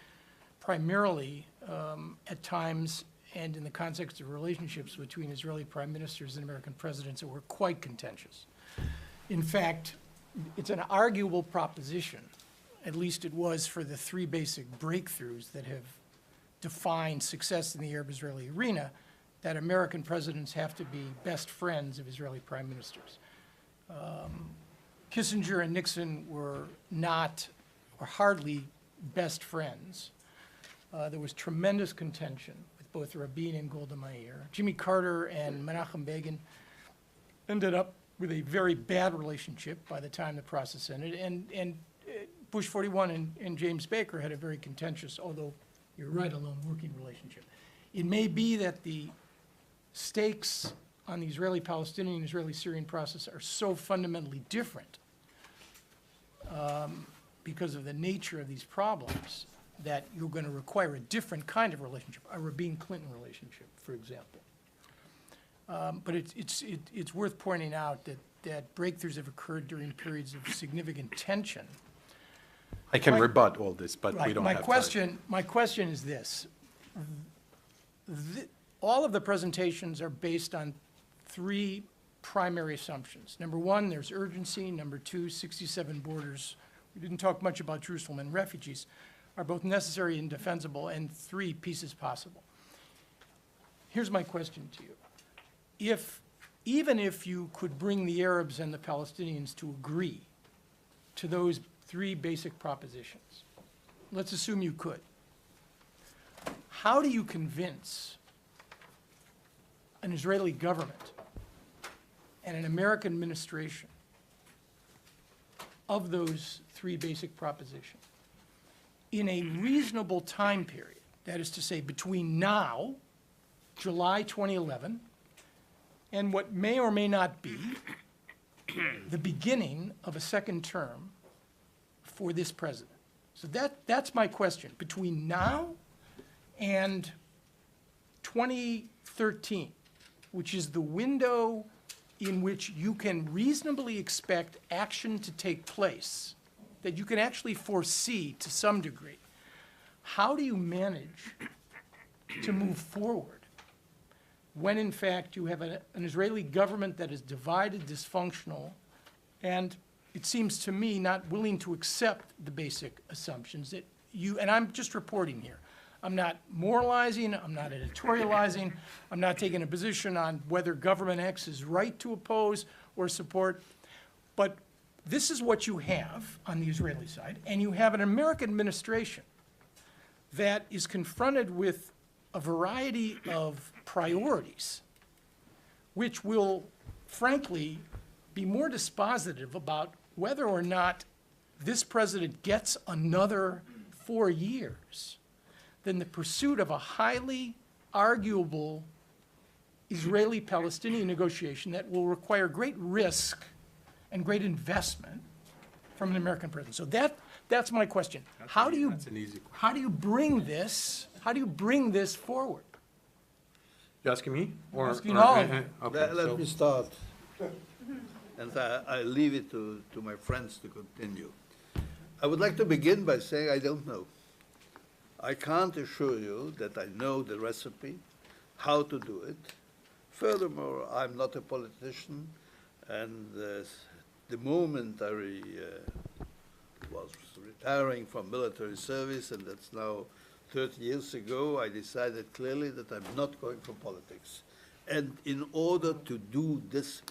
primarily at times and in the context of relationships between Israeli prime ministers and American presidents that were quite contentious. In fact, it's an arguable proposition, at least it was for the three basic breakthroughs that have defined success in the Arab-Israeli arena, that American presidents have to be best friends of Israeli prime ministers. Kissinger and Nixon were not, or hardly, best friends. There was tremendous contention with both Rabin and Golda Meir. Jimmy Carter and Menachem Begin ended up with a very bad relationship by the time the process ended, and Bush 41 and James Baker had a very contentious, although you're right, alone working relationship. It may be that the stakes on the Israeli-Palestinian, Israeli-Syrian process are so fundamentally different because of the nature of these problems that you're going to require a different kind of relationship, a Rabin-Clinton relationship, for example. But it's worth pointing out that breakthroughs have occurred during periods of significant tension. I can rebut all this, but we don't have time. My question is this. All of the presentations are based on three primary assumptions. Number one, there's urgency. Number two, 67 borders. We didn't talk much about Jerusalem, and refugees are both necessary and defensible, and three, peace is possible. Here's my question to you. Even if you could bring the Arabs and the Palestinians to agree to those three basic propositions, let's assume you could, how do you convince an Israeli government and an American administration of those three basic propositions in a reasonable time period, that is to say between now, July 2011, and what may or may not be the beginning of a second term for this president? So that's my question. Between now and 2013, which is the window in which you can reasonably expect action to take place, that you can actually foresee to some degree, how do you manage to move forward when, in fact, you have an Israeli government that is divided, dysfunctional, and it seems to me not willing to accept the basic assumptions that you, and I'm just reporting here. I'm not moralizing, I'm not editorializing, I'm not taking a position on whether government X is right to oppose or support, but this is what you have on the Israeli side, and you have an American administration that is confronted with a variety of priorities, which will, frankly, be more dispositive about whether or not this president gets another 4 years than the pursuit of a highly arguable Israeli-Palestinian negotiation that will require great risk and great investment from an American president. So that's my question. How do you bring this forward? You asking me? I'm asking all of you. Okay, Let me start, and I leave it to my friends to continue. I would like to begin by saying I don't know. I can't assure you that I know the recipe, how to do it. Furthermore, I'm not a politician, and the moment I was retiring from military service, and that's now 30 years ago, I decided clearly that I'm not going for politics. And in order to do this,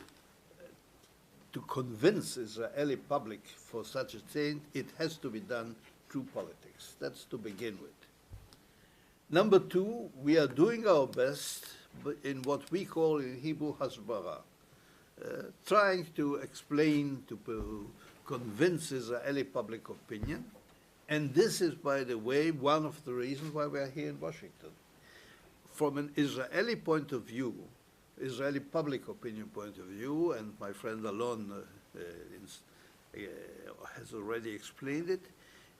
to convince Israeli public for such a thing, it has to be done through politics. That's to begin with. Number two, we are doing our best in what we call in Hebrew hasbara, trying to explain, to convince Israeli public opinion. And this is, by the way, one of the reasons why we are here in Washington. From an Israeli point of view, Israeli public opinion point of view, and my friend Alon has already explained it,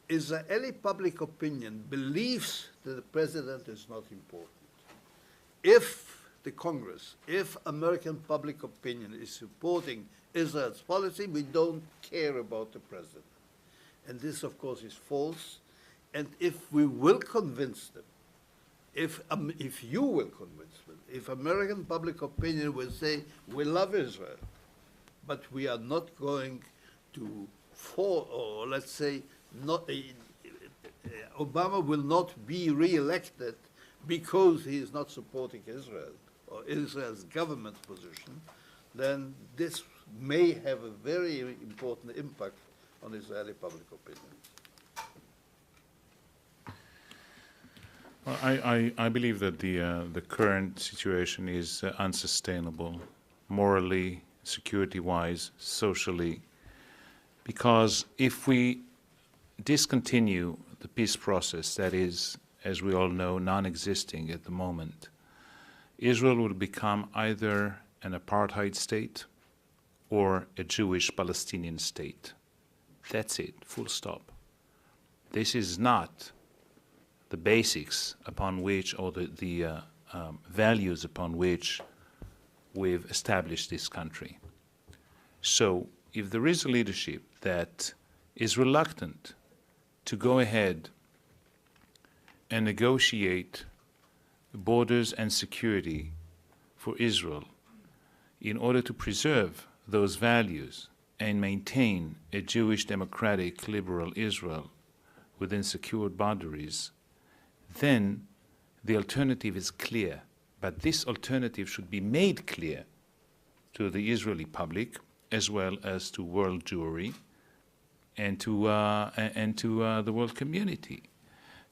Israeli public opinion believes that the president is not important. If the Congress, if American public opinion is supporting Israel's policy, we don't care about the president. And this, of course, is false. And if we will convince them, if you will convince them, if American public opinion will say, we love Israel, but we are not going to or let's say, not, Obama will not be re-elected because he is not supporting Israel or Israel's government position, then this may have a very important impact on Israeli public opinion. Well, I believe that the current situation is unsustainable, morally, security-wise, socially, because if we discontinue the peace process that is, as we all know, non-existing at the moment, Israel will become either an apartheid state or a Jewish Palestinian state. That's it, full stop. This is not the basics upon which, or the values upon which we've established this country. So if there is a leadership that is reluctant to go ahead and negotiate borders and security for Israel in order to preserve those values and maintain a Jewish, democratic, liberal Israel within secured boundaries, then the alternative is clear. But this alternative should be made clear to the Israeli public as well as to world Jewry and to the world community.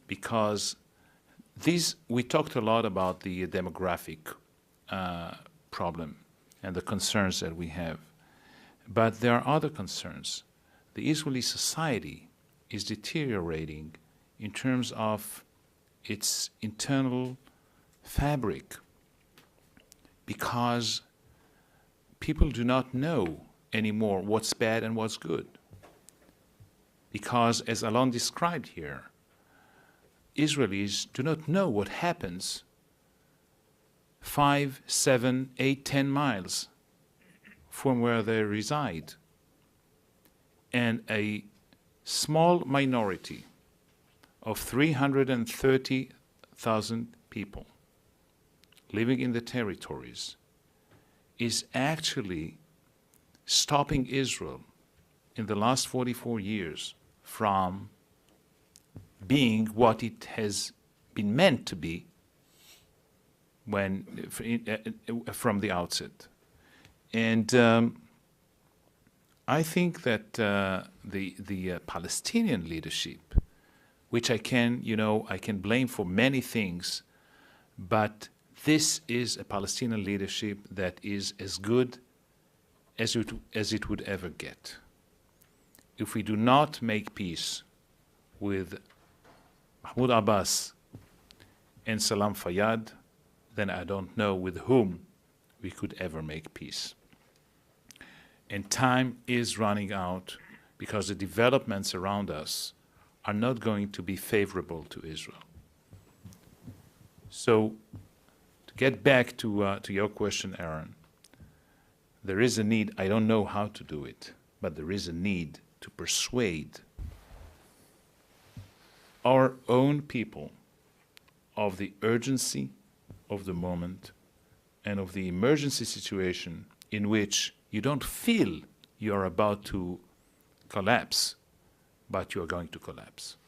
Because we talked a lot about the demographic problem and the concerns that we have. But there are other concerns. The Israeli society is deteriorating in terms of its internal fabric because people do not know anymore what's bad and what's good. Because, as Alon described here, Israelis do not know what happens 5, 7, 8, 10 miles from where they reside. And a small minority of 330,000 people living in the territories is actually stopping Israel in the last 44 years from being what it has been meant to be from the outset. And I think that the Palestinian leadership, which I can blame for many things, but this is a Palestinian leadership that is as good as it would ever get. If we do not make peace with Mahmoud Abbas and Salam Fayyad, then I don't know with whom we could ever make peace. And time is running out because the developments around us are not going to be favorable to Israel. So, to get back to your question, Aaron, there is a need, I don't know how to do it, but there is a need to persuade our own people of the urgency of the moment and of the emergency situation in which you don't feel you're about to collapse, but you're going to collapse.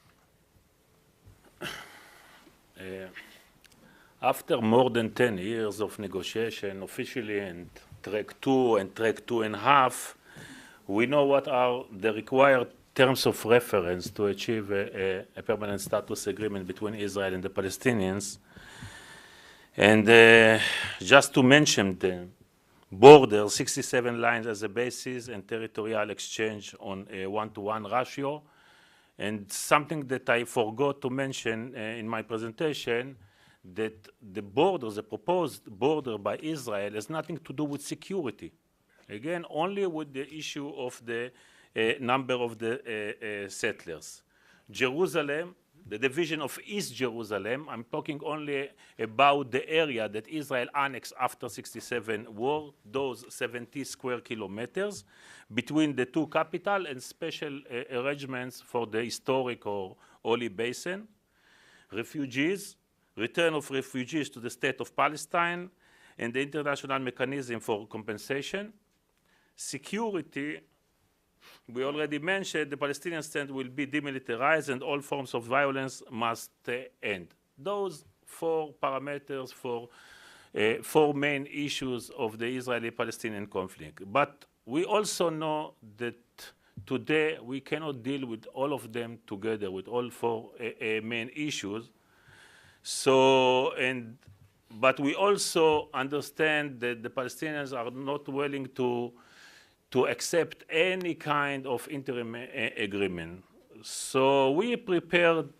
After more than 10 years of negotiation officially and track 2 and track 2.5, we know what are the required terms of reference to achieve a permanent status agreement between Israel and the Palestinians. And just to mention the border, 67 lines as a basis and territorial exchange on a 1-to-1 ratio. And something that I forgot to mention in my presentation, that the border, the proposed border by Israel has nothing to do with security. Again, only with the issue of the number of the settlers. Jerusalem, the division of East Jerusalem, I'm talking only about the area that Israel annexed after 67 war, those 70 square kilometers between the two capitals and special arrangements for the historic or Holy Basin. Refugees, return of refugees to the state of Palestine, and the international mechanism for compensation. Security, we already mentioned the Palestinian State will be demilitarized and all forms of violence must end. Those 4 parameters for 4 main issues of the Israeli-Palestinian conflict. But we also know that today we cannot deal with all of them together, with all 4 main issues. But we also understand that the Palestinians are not willing to accept any kind of interim agreement. So we prepared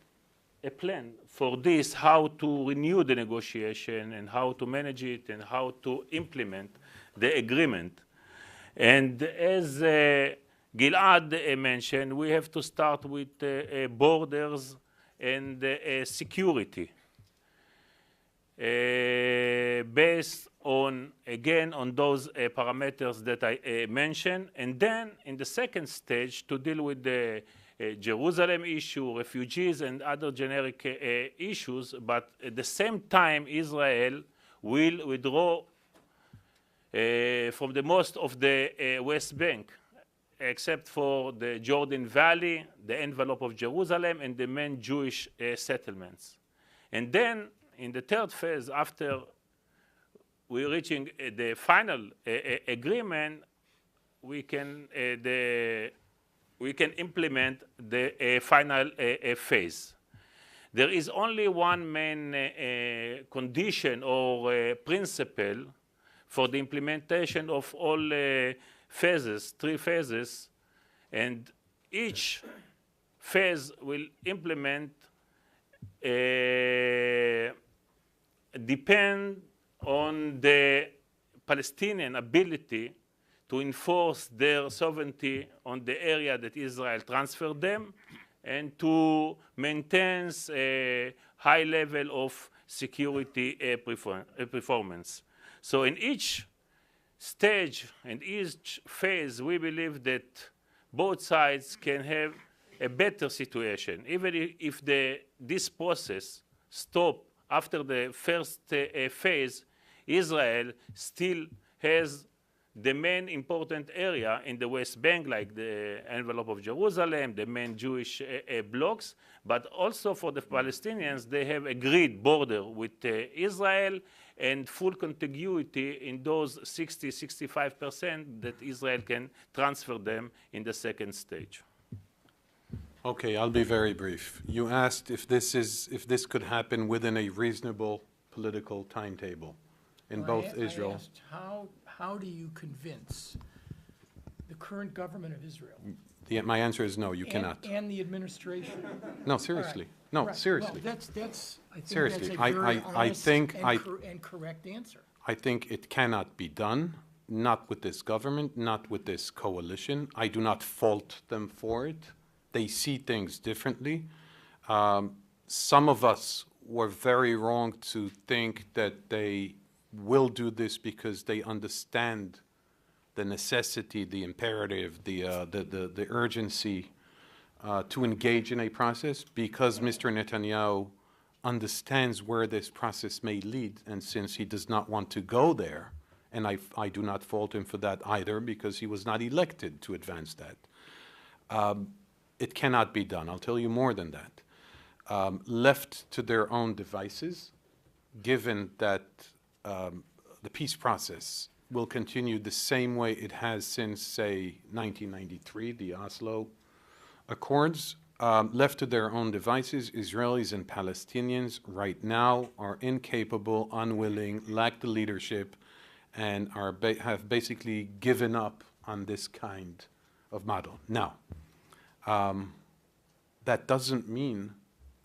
a plan for this, how to renew the negotiation and how to manage it and how to implement the agreement. And as Gilad mentioned, we have to start with borders and security. Based on, again, on those parameters that I mentioned. And then in the second stage, to deal with the Jerusalem issue, refugees, and other generic issues. But at the same time, Israel will withdraw from the most of the West Bank, except for the Jordan Valley, the envelope of Jerusalem, and the main Jewish settlements. And then, in the third phase, after we're reaching the final agreement, we can implement the final phase. There is only one main condition or principle for the implementation of all phases, 3 phases, and each phase will implement depend on the Palestinian ability to enforce their sovereignty on the area that Israel transferred them and to maintain a high level of security performance. So in each stage and each phase, we believe that both sides can have a better situation. Even if this process stops after the first phase, Israel still has the main important area in the West Bank, like the envelope of Jerusalem, the main Jewish blocks, but also for the Palestinians, they have agreed border with Israel and full contiguity in those 60–65% that Israel can transfer them in the second stage. Okay, I'll be very brief. You asked if this could happen within a reasonable political timetable in both Israel. I asked, how do you convince the current government of Israel? My answer is no, you cannot. And the administration. No, seriously. All No, right. seriously. Well, that's I think Seriously, that's a very I honest think and correct answer. I think it cannot be done, not with this government, not with this coalition. I do not fault them for it. They see things differently. Some of us were very wrong to think that they will do this because they understand the necessity, the imperative, the urgency to engage in a process, because Mr. Netanyahu understands where this process may lead, and since he does not want to go there, and I do not fault him for that either, because he was not elected to advance that. It cannot be done. I'll tell you more than that. Left to their own devices, given that the peace process will continue the same way it has since, say, 1993, the Oslo Accords, left to their own devices, Israelis and Palestinians right now are incapable, unwilling, lack the leadership, and have basically given up on this kind of model. Now, that doesn't mean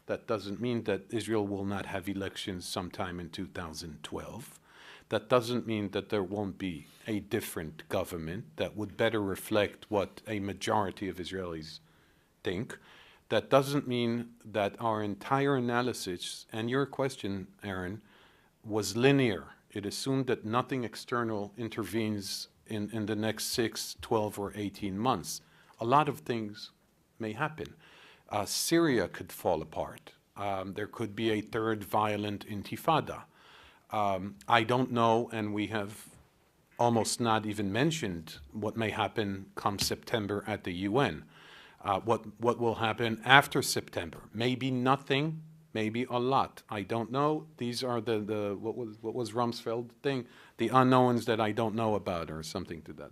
that Israel will not have elections sometime in 2012. That doesn't mean that there won't be a different government that would better reflect what a majority of Israelis think. That doesn't mean that our entire analysis, and your question, Aaron, was linear. It assumed that nothing external intervenes in the next 6, 12, or 18 months. A lot of things may happen. Syria could fall apart. There could be a third violent intifada. I don't know, and we have almost not even mentioned what may happen come September at the UN. What will happen after September? Maybe nothing, maybe a lot. I don't know. These are what was Rumsfeld thing? The unknowns that I don't know about, or something to that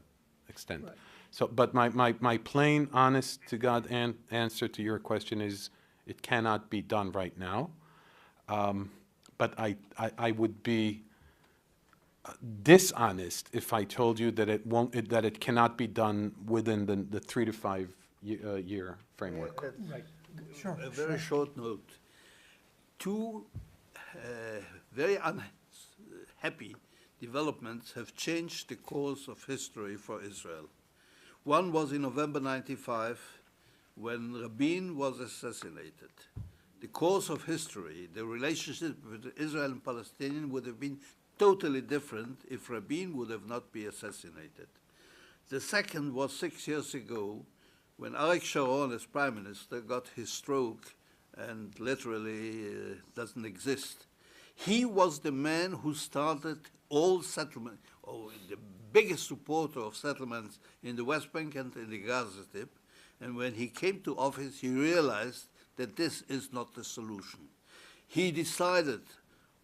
extent. Right. So, but my plain, honest to God answer to your question is, it cannot be done right now. But I would be dishonest if I told you that it cannot be done within the 3 to 5 year framework. Right. Sure. A very short note. Two very unhappy developments have changed the course of history for Israel. One was in November 95, when Rabin was assassinated. The course of history, the relationship with Israel and Palestinians would have been totally different if Rabin would have not been assassinated. The second was 6 years ago, when Arik Sharon, as prime minister, got his stroke and literally doesn't exist. He was the man who started all settlement, or the biggest supporter of settlements in the West Bank and in the Gaza Strip. And when he came to office, he realized that this is not the solution. He decided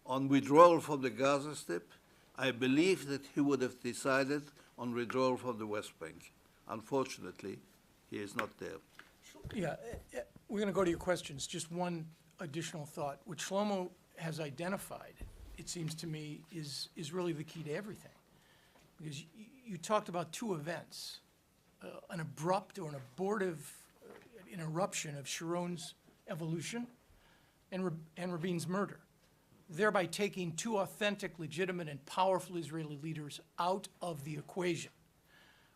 on withdrawal from the Gaza Strip. I believe that he would have decided on withdrawal from the West Bank. Unfortunately, he is not there. Yeah, we're going to go to your questions. Just one additional thought. What Shlomo has identified, it seems to me, is really the key to everything. Because you talked about two events, an abrupt or an abortive interruption of Sharon's evolution and Rabin's murder, thereby taking two authentic, legitimate, and powerful Israeli leaders out of the equation,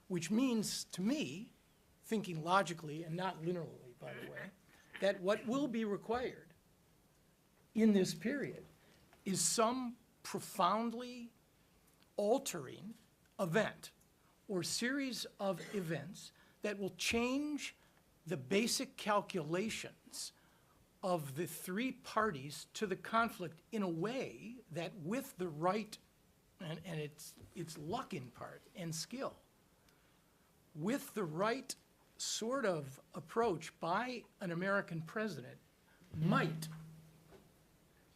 which means, to me, thinking logically and not linearly, by the way, that what will be required in this period is some profoundly altering event or series of events that will change the basic calculations of the three parties to the conflict in a way that, with the right, and it's luck in part and skill, with the right sort of approach by an American president, might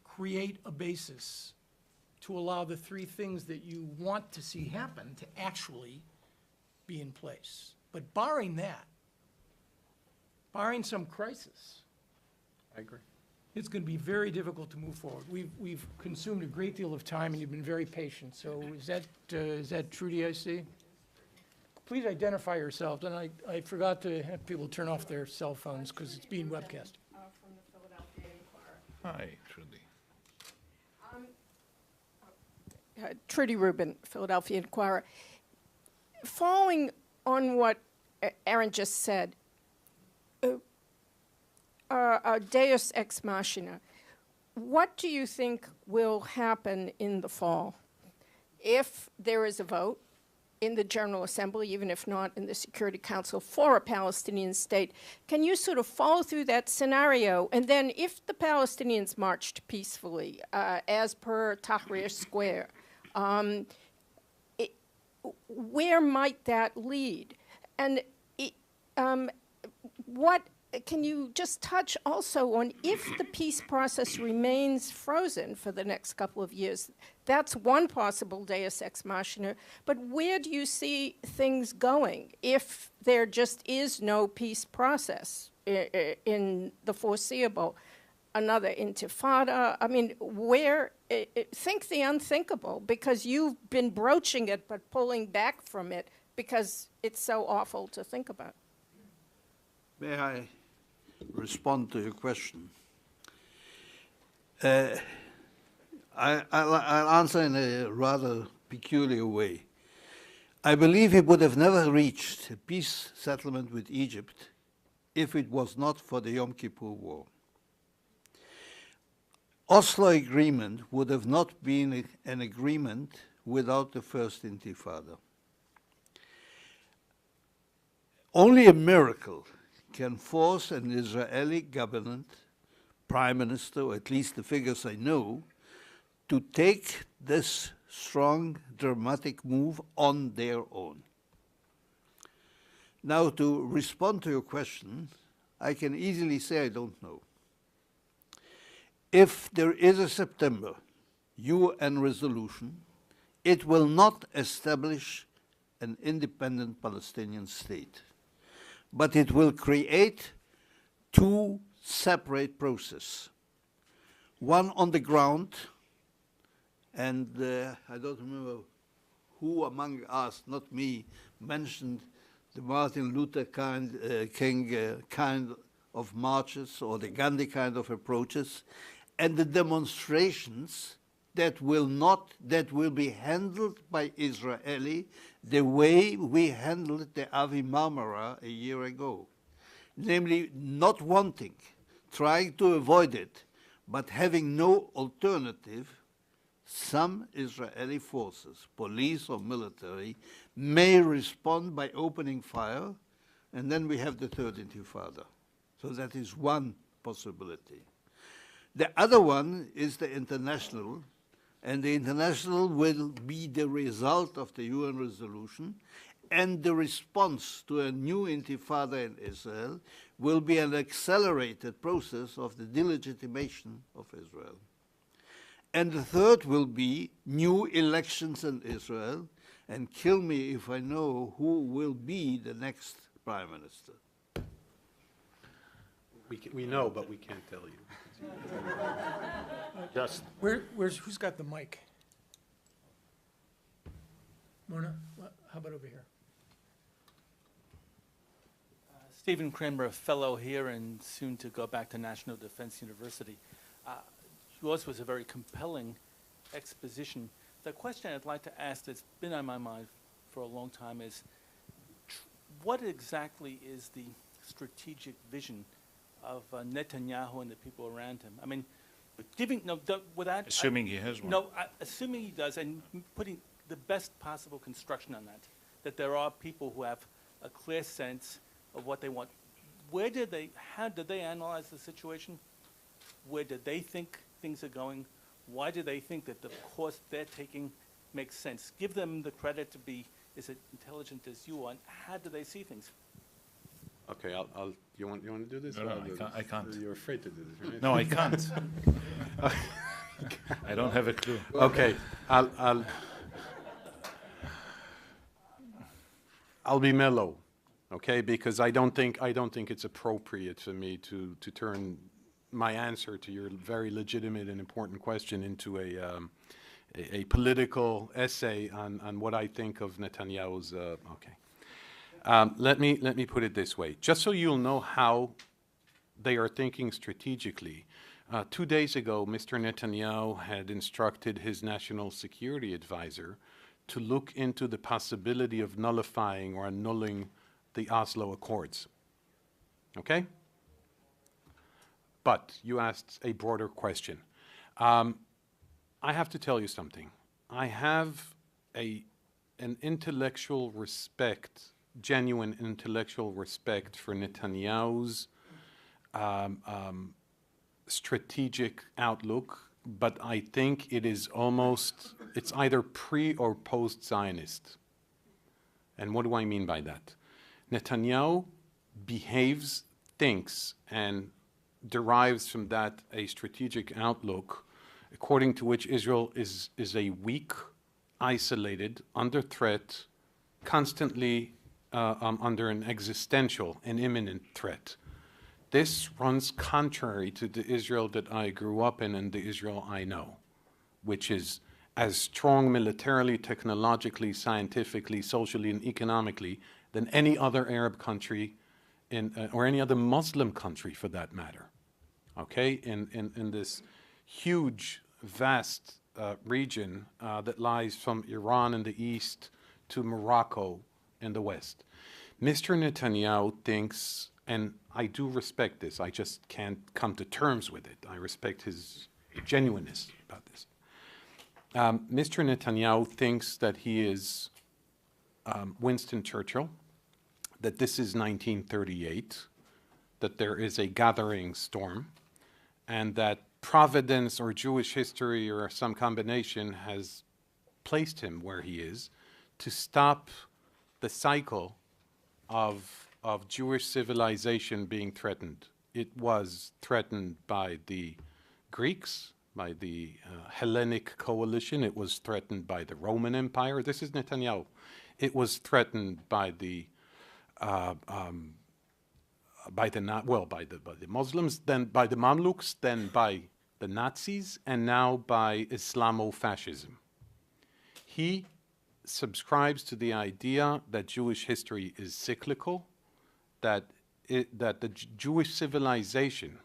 create a basis to allow the three things that you want to see happen to actually be in place. But barring that, barring some crisis, I agree. it's going to be very difficult to move forward. We've consumed a great deal of time, and you've been very patient. So is that true, DIC? Please identify yourself. And I forgot to have people turn off their cell phones because it's being webcast. From the Philadelphia Inquirer. Hi, Trudy. Trudy Rubin, Philadelphia Inquirer. Following on what Aaron just said, Deus ex machina, what do you think will happen in the fall if there is a vote in the General Assembly, even if not in the Security Council, for a Palestinian state? Can you sort of follow through that scenario? And then if the Palestinians marched peacefully, as per Tahrir Square, where might that lead? And what can you just touch also on if the peace process remains frozen for the next couple of years? That's one possible deus ex machina, but where do you see things going if there just is no peace process in the foreseeable? Another intifada? I mean, think the unthinkable, because you've been broaching it but pulling back from it because it's so awful to think about. May I respond to your question? I'll answer in a rather peculiar way. I believe he would have never reached a peace settlement with Egypt if it was not for the Yom Kippur War. Oslo agreement would have not been an agreement without the first Intifada. Only a miracle can force an Israeli government, prime minister, or at least the figures I know, to take this strong, dramatic move on their own. Now, to respond to your question, I can easily say I don't know. If there is a September UN resolution, it will not establish an independent Palestinian state, but it will create two separate processes. One on the ground, and I don't remember who among us, not me, mentioned the Martin Luther King kind of marches or the Gandhi kind of approaches, and the demonstrations that will be handled by Israeli the way we handled the Avi Marmara a year ago. Namely, not wanting, trying to avoid it, but having no alternative. Some Israeli forces, police or military, may respond by opening fire, and then we have the third Intifada. So that is one possibility. The other one is the international, and the international will be the result of the UN resolution, and the response to a new Intifada in Israel will be an accelerated process of the delegitimation of Israel. And the third will be new elections in Israel, and kill me if I know who will be the next prime minister. We know, but we can't tell you. Just Who's got the mic? Mona, how about over here? Stephen Kramer, a fellow here and soon to go back to National Defense University. Yours was a very compelling exposition. The question I'd like to ask that's been on my mind for a long time is, what exactly is the strategic vision of Netanyahu and the people around him? I mean, without Assuming he has one. No, assuming he does, and putting the best possible construction on that there are people who have a clear sense of what they want. How did they analyze the situation? Where did they think things are going? Why do they think that the course they're taking makes sense? Give them the credit to be as intelligent as you are. How do they see things? Okay, you want to do this? No, I can't. You're afraid to do this, right? No, I can't. I don't have a clue. Okay, I'll be mellow, okay? Because I don't think it's appropriate for me to turn my answer to your very legitimate and important question into a political essay on what I think of Netanyahu's. Let me put it this way, just so you'll know how they are thinking strategically. 2 days ago, Mr. Netanyahu had instructed his national security advisor to look into the possibility of nullifying or annulling the Oslo Accords. Okay? But you asked a broader question. I have to tell you something. I have an intellectual respect, genuine intellectual respect for Netanyahu's strategic outlook, but I think it's either pre or post-Zionist. And what do I mean by that? Netanyahu behaves thinks and derives from that a strategic outlook according to which Israel is a weak, isolated, under threat, constantly under an existential and imminent threat. This runs contrary to the Israel that I grew up in and the Israel I know, which is as strong militarily, technologically, scientifically, socially, and economically than any other Arab country or any other Muslim country for that matter. Okay, in this huge, vast region that lies from Iran in the east to Morocco in the west. Mr. Netanyahu thinks, and I do respect this, I just can't come to terms with it. I respect his genuineness about this. Mr. Netanyahu thinks that he is Winston Churchill, that this is 1938, that there is a gathering storm, and that Providence or Jewish history or some combination has placed him where he is to stop the cycle of Jewish civilization being threatened. It was threatened by the Greeks, by the Hellenic coalition. It was threatened by the Roman Empire. This is Netanyahu. It was threatened by the Muslims, then by the Mamluks, then by the Nazis, and now by Islamofascism. He subscribes to the idea that Jewish history is cyclical, that the Jewish civilization,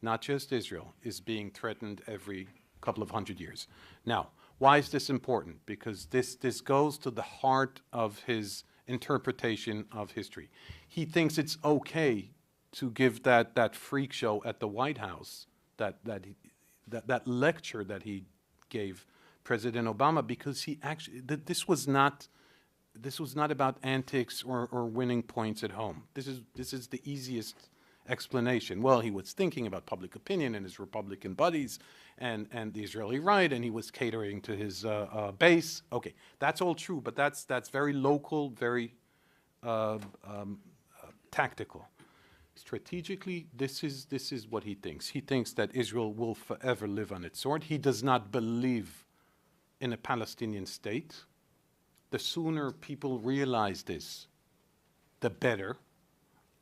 not just Israel, is being threatened every couple of hundred years. Now, why is this important? Because this goes to the heart of his interpretation of history. He thinks it's okay to give that freak show at the White House, that lecture that he gave President Obama, because he actually this was not about antics or winning points at home. This is the easiest explanation. Well, he was thinking about public opinion and his Republican buddies and the Israeli right, and he was catering to his base. Okay, that's all true, but that's very local, very tactical. Strategically, this is what he thinks. He thinks that Israel will forever live on its sword. He does not believe in a Palestinian state. The sooner people realize this, the better.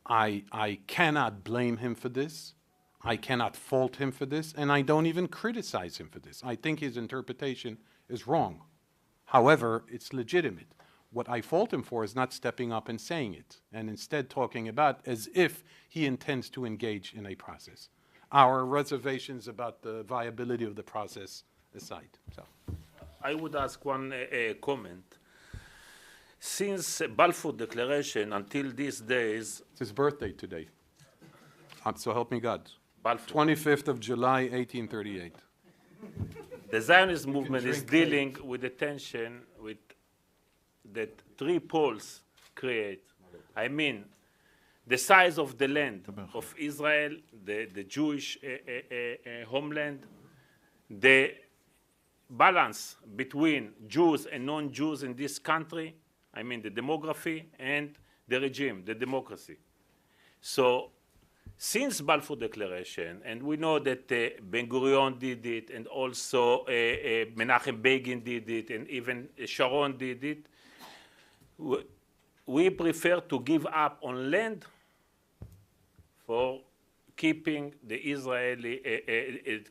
I cannot blame him for this. I cannot fault him for this, and I don't even criticize him for this. I think his interpretation is wrong. However, it's legitimate. What I fault him for is not stepping up and saying it, and instead talking about as if he intends to engage in a process. Our reservations about the viability of the process aside. So, I would ask one comment. Since Balfour Declaration until these days, it's his birthday today. So help me God. Balfour. 25th of July, 1838. The Zionist movement is dealing with the tension with that three poles create. I mean, the size of the land of Israel, the Jewish homeland, the balance between Jews and non-Jews in this country, I mean the demography, and the regime, the democracy. So since Balfour Declaration, and we know that Ben-Gurion did it, and also Menachem Begin did it, and even Sharon did it, we prefer to give up on land for keeping the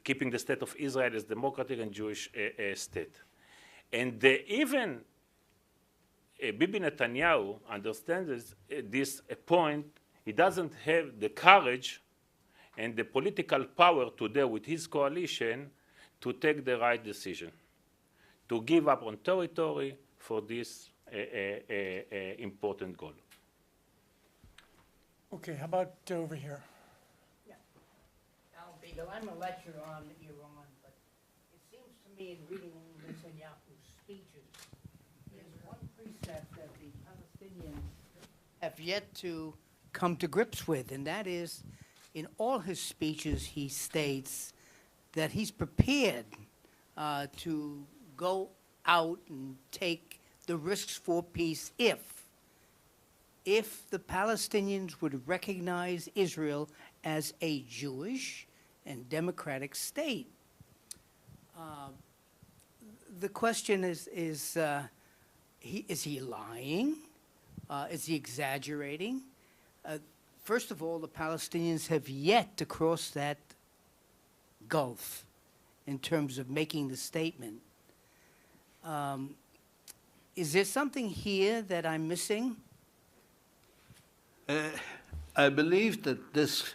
keeping the state of Israel as democratic and Jewish state. And even Bibi Netanyahu understands this point. He doesn't have the courage and the political power today with his coalition to take the right decision, to give up on territory for this important goal. Okay, how about over here? Alon Pinkas, I'm a lecturer on Iran, but it seems to me in reading Netanyahu's speeches, there's one precept that the Palestinians have yet to come to grips with, and that is, in all his speeches, he states that he's prepared to go out and take the risks for peace if if the Palestinians would recognize Israel as a Jewish and democratic state. The question is he lying? Is he exaggerating? First of all, the Palestinians have yet to cross that gulf in terms of making the statement. Is there something here that I'm missing? I believe that this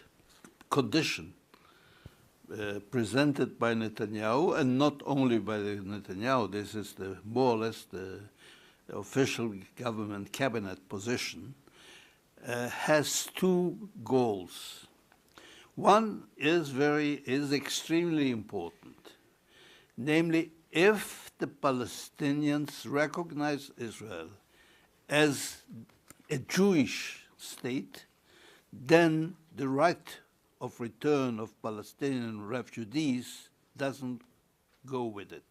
condition presented by Netanyahu, and not only by Netanyahu, this is more or less the official government cabinet position, has two goals. One is extremely important, namely, if the Palestinians recognize Israel as a Jewish state, then the right of return of Palestinian refugees doesn't go with it.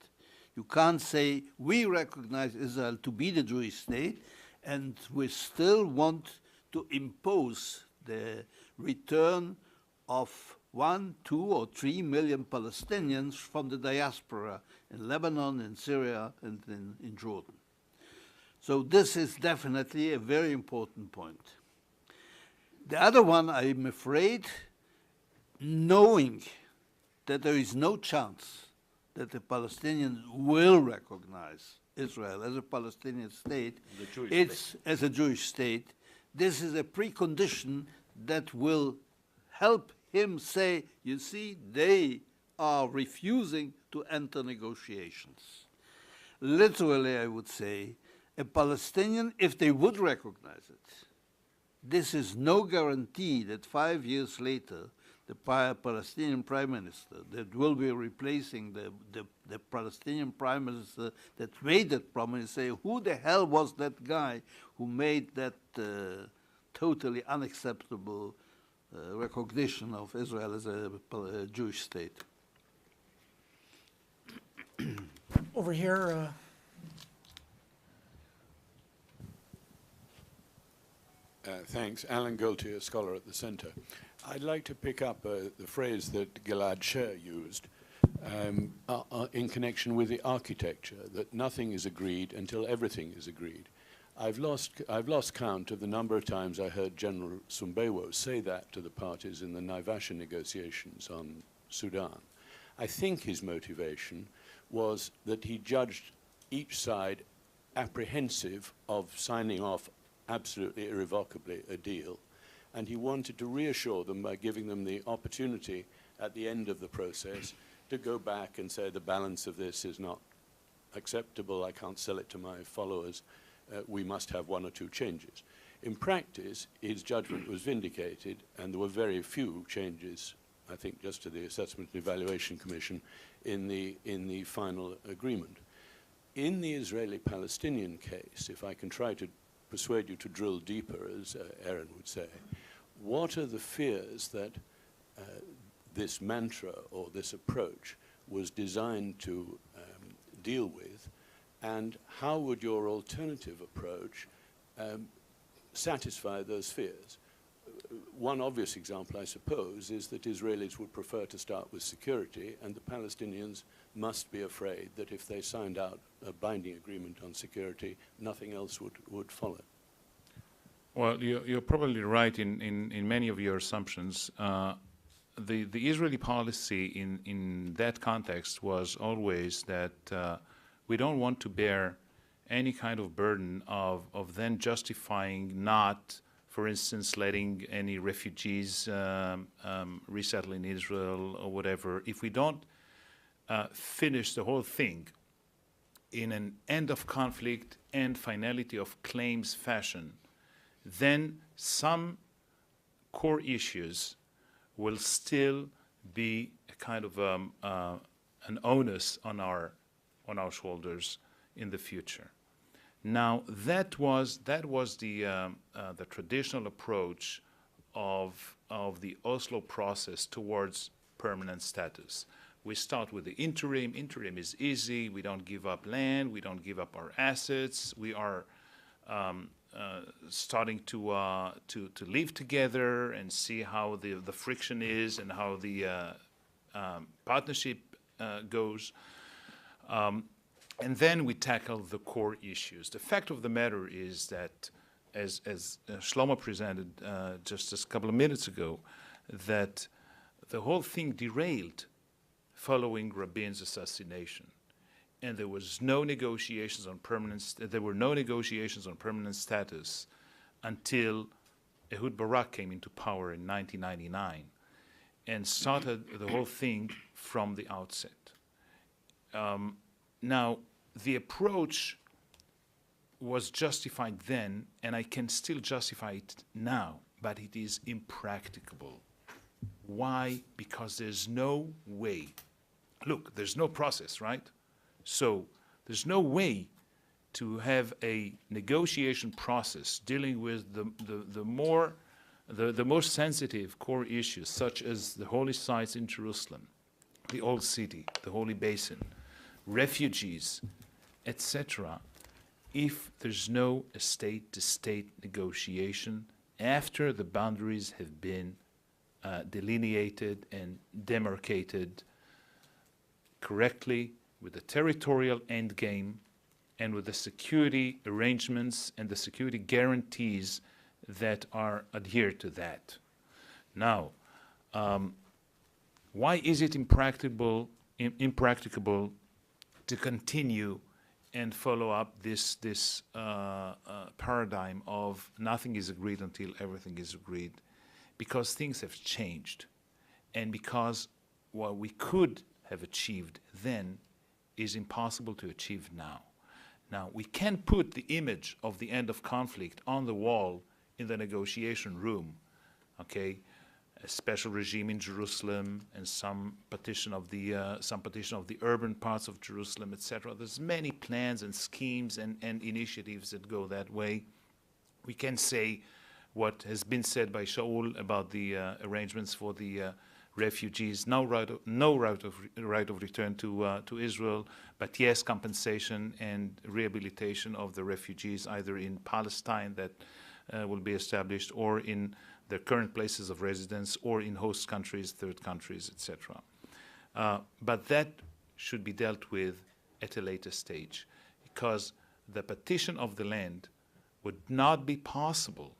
You can't say, we recognize Israel to be the Jewish state, and we still want to impose the return of 1, 2, or 3 million Palestinians from the diaspora in Lebanon, in Syria, and in Jordan. So this is definitely a very important point. The other one, I'm afraid, knowing that there is no chance that the Palestinians will recognize Israel as a Palestinian state, as a Jewish state, this is a precondition that will help him say, you see, they are refusing to enter negotiations. Literally, I would say, a Palestinian, if they would recognize it, this is no guarantee that 5 years later, the Palestinian Prime Minister that will be replacing the Palestinian Prime Minister that made that promise, say, who the hell was that guy who made that totally unacceptable recognition of Israel as a Jewish state? Over here, Thanks. Alan Gulty, a scholar at the Center. I'd like to pick up the phrase that Gilead Sher used in connection with the architecture, that nothing is agreed until everything is agreed. I've lost count of the number of times I heard General Sumbewo say that to the parties in the Naivasha negotiations on Sudan. I think his motivation was that he judged each side apprehensive of signing off absolutely irrevocably a deal, and he wanted to reassure them by giving them the opportunity at the end of the process to go back and say the balance of this is not acceptable, I can't sell it to my followers, we must have 1 or 2 changes. In practice, his judgment was vindicated, and there were very few changes, I think just to the Assessment and Evaluation Commission, in the final agreement. In the Israeli-Palestinian case, if I can try to persuade you to drill deeper, as Aaron would say, what are the fears that this mantra or this approach was designed to deal with, and how would your alternative approach satisfy those fears? One obvious example, I suppose, is that Israelis would prefer to start with security, and the Palestinians must be afraid that if they signed out a binding agreement on security, nothing else would follow. Well, you're probably right in many of your assumptions. The Israeli policy in that context was always that we don't want to bear any kind of burden of then justifying not, for instance, letting any refugees resettle in Israel or whatever. If we don't finish the whole thing in an end of conflict and finality of claims fashion, then some core issues will still be a kind of an onus on our shoulders in the future. Now that was the traditional approach of the Oslo process towards permanent status. We start with the interim. Interim is easy. We don't give up land. We don't give up our assets. We are starting to live together and see how the friction is and how the partnership goes. And then we tackle the core issues. The fact of the matter is that, as Shlomo presented just a couple of minutes ago, that the whole thing derailed following Rabin's assassination, and there was no negotiations on permanent. There were no negotiations on permanent status until Ehud Barak came into power in 1999, and started the whole thing from the outset. Now, the approach was justified then, and I can still justify it now, but it is impracticable. Why? Because there's no way. Look, there's no process, right? So there's no way to have a negotiation process dealing with the most sensitive core issues, such as the holy sites in Jerusalem, the Old City, the Holy Basin, refugees, etc., if there's no state-to-state negotiation after the boundaries have been delineated and demarcated correctly, with the territorial endgame and with the security arrangements and the security guarantees that are adhered to that. Now, why is it impracticable to continue and follow up this paradigm of nothing is agreed until everything is agreed? Because things have changed, and because what we could have achieved then is impossible to achieve now. Now, we can put the image of the end of conflict on the wall in the negotiation room, okay? A special regime in Jerusalem and some partition of the urban parts of Jerusalem, etc. There's many plans and schemes and initiatives that go that way. We can say what has been said by Shaul about the arrangements for the refugees, no right of return to Israel, but yes, compensation and rehabilitation of the refugees, either in Palestine that will be established, or in their current places of residence, or in host countries, third countries, etc. But that should be dealt with at a later stage, because the partition of the land would not be possible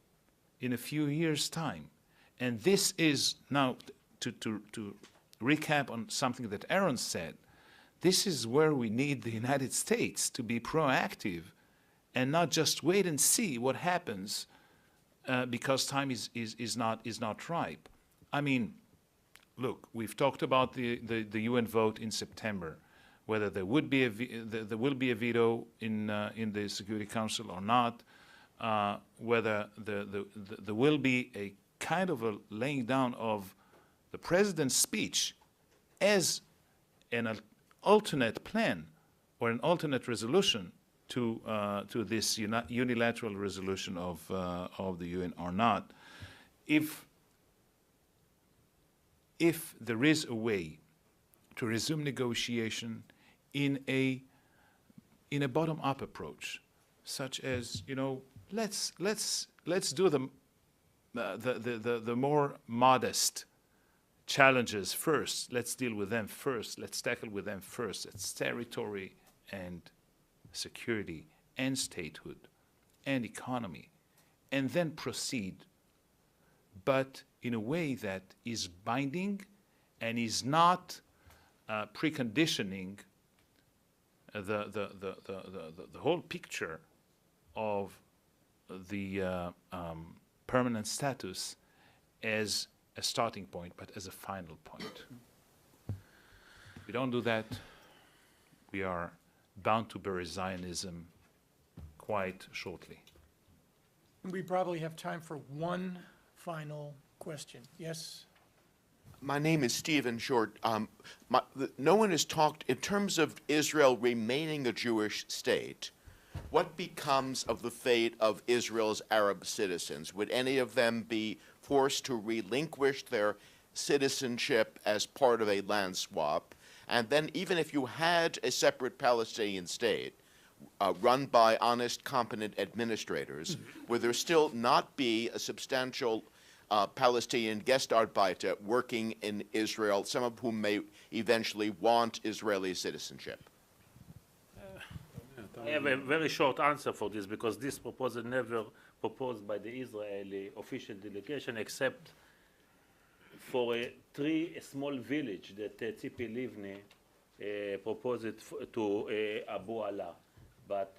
in a few years' time. And this is now, to recap on something that Aaron said, this is where we need the United States to be proactive and not just wait and see what happens because time is not ripe. I mean, look, we've talked about the UN vote in September, whether there will be a veto in the Security Council or not, whether there will be a kind of a laying down of the president's speech as an alternate plan or an alternate resolution to this unilateral resolution of the UN or not. If there is a way to resume negotiation in a bottom-up approach, such as, you know, let's do the more modest challenges first. Let's deal with them first. Let's tackle with them first. It's territory and security and statehood and economy, and then proceed, but in a way that is binding and is not preconditioning the whole picture of the permanent status as a starting point, but as a final point. If we don't do that, we are bound to bury Zionism quite shortly. We probably have time for one final question. Yes? My name is Stephen Short. No one has talked, in terms of Israel remaining a Jewish state, what becomes of the fate of Israel's Arab citizens? Would any of them be forced to relinquish their citizenship as part of a land swap? And then even if you had a separate Palestinian state, run by honest, competent administrators, will there still not be a substantial Palestinian Gastarbeiter working in Israel, some of whom may eventually want Israeli citizenship? I have a very short answer for this because this proposal never proposed by the Israeli official delegation except for three small village that Tzipi Livni proposed to Abu Ala. But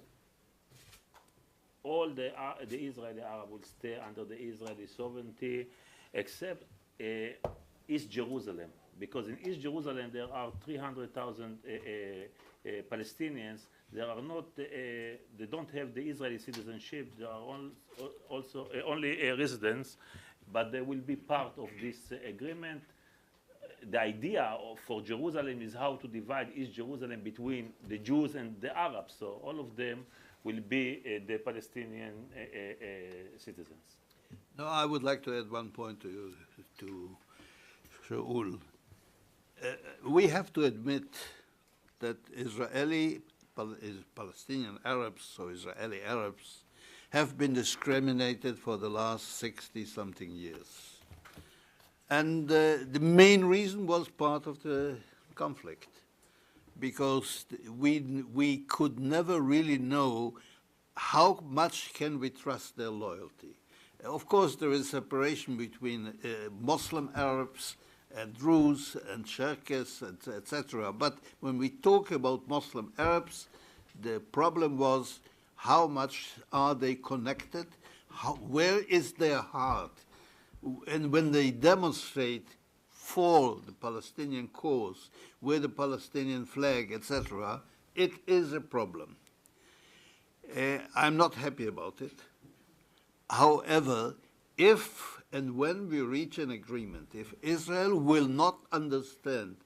all the Israeli Arab will stay under the Israeli sovereignty except East Jerusalem, because in East Jerusalem there are 300,000 Palestinians. They are not, they don't have the Israeli citizenship. They are also only residents, but they will be part of this agreement. The idea for Jerusalem is how to divide East Jerusalem between the Jews and the Arabs. So all of them will be the Palestinian citizens. No, I would like to add one point to Shaul. We have to admit that Palestinian Arabs or Israeli Arabs have been discriminated for the last 60-something years. And the main reason was part of the conflict, because we could never really know how much can we trust their loyalty. Of course, there is separation between Muslim Arabs and Druze and Cherkess, etc. But when we talk about Muslim Arabs, the problem was how much are they connected? Where is their heart? And when they demonstrate for the Palestinian cause with the Palestinian flag, etc., it is a problem. I'm not happy about it. However, if and when we reach an agreement, if Israel will not understand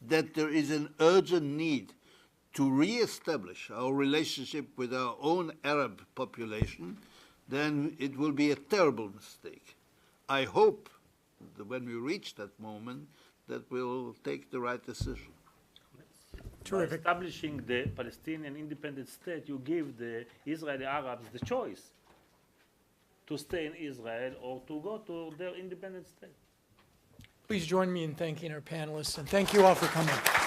that there is an urgent need to re-establish our relationship with our own Arab population, then it will be a terrible mistake. I hope that when we reach that moment, that we'll take the right decision. Terrific. By establishing the Palestinian independent state, you give the Israeli Arabs the choice to stay in Israel or to go to their independent state. Please join me in thanking our panelists, and thank you all for coming.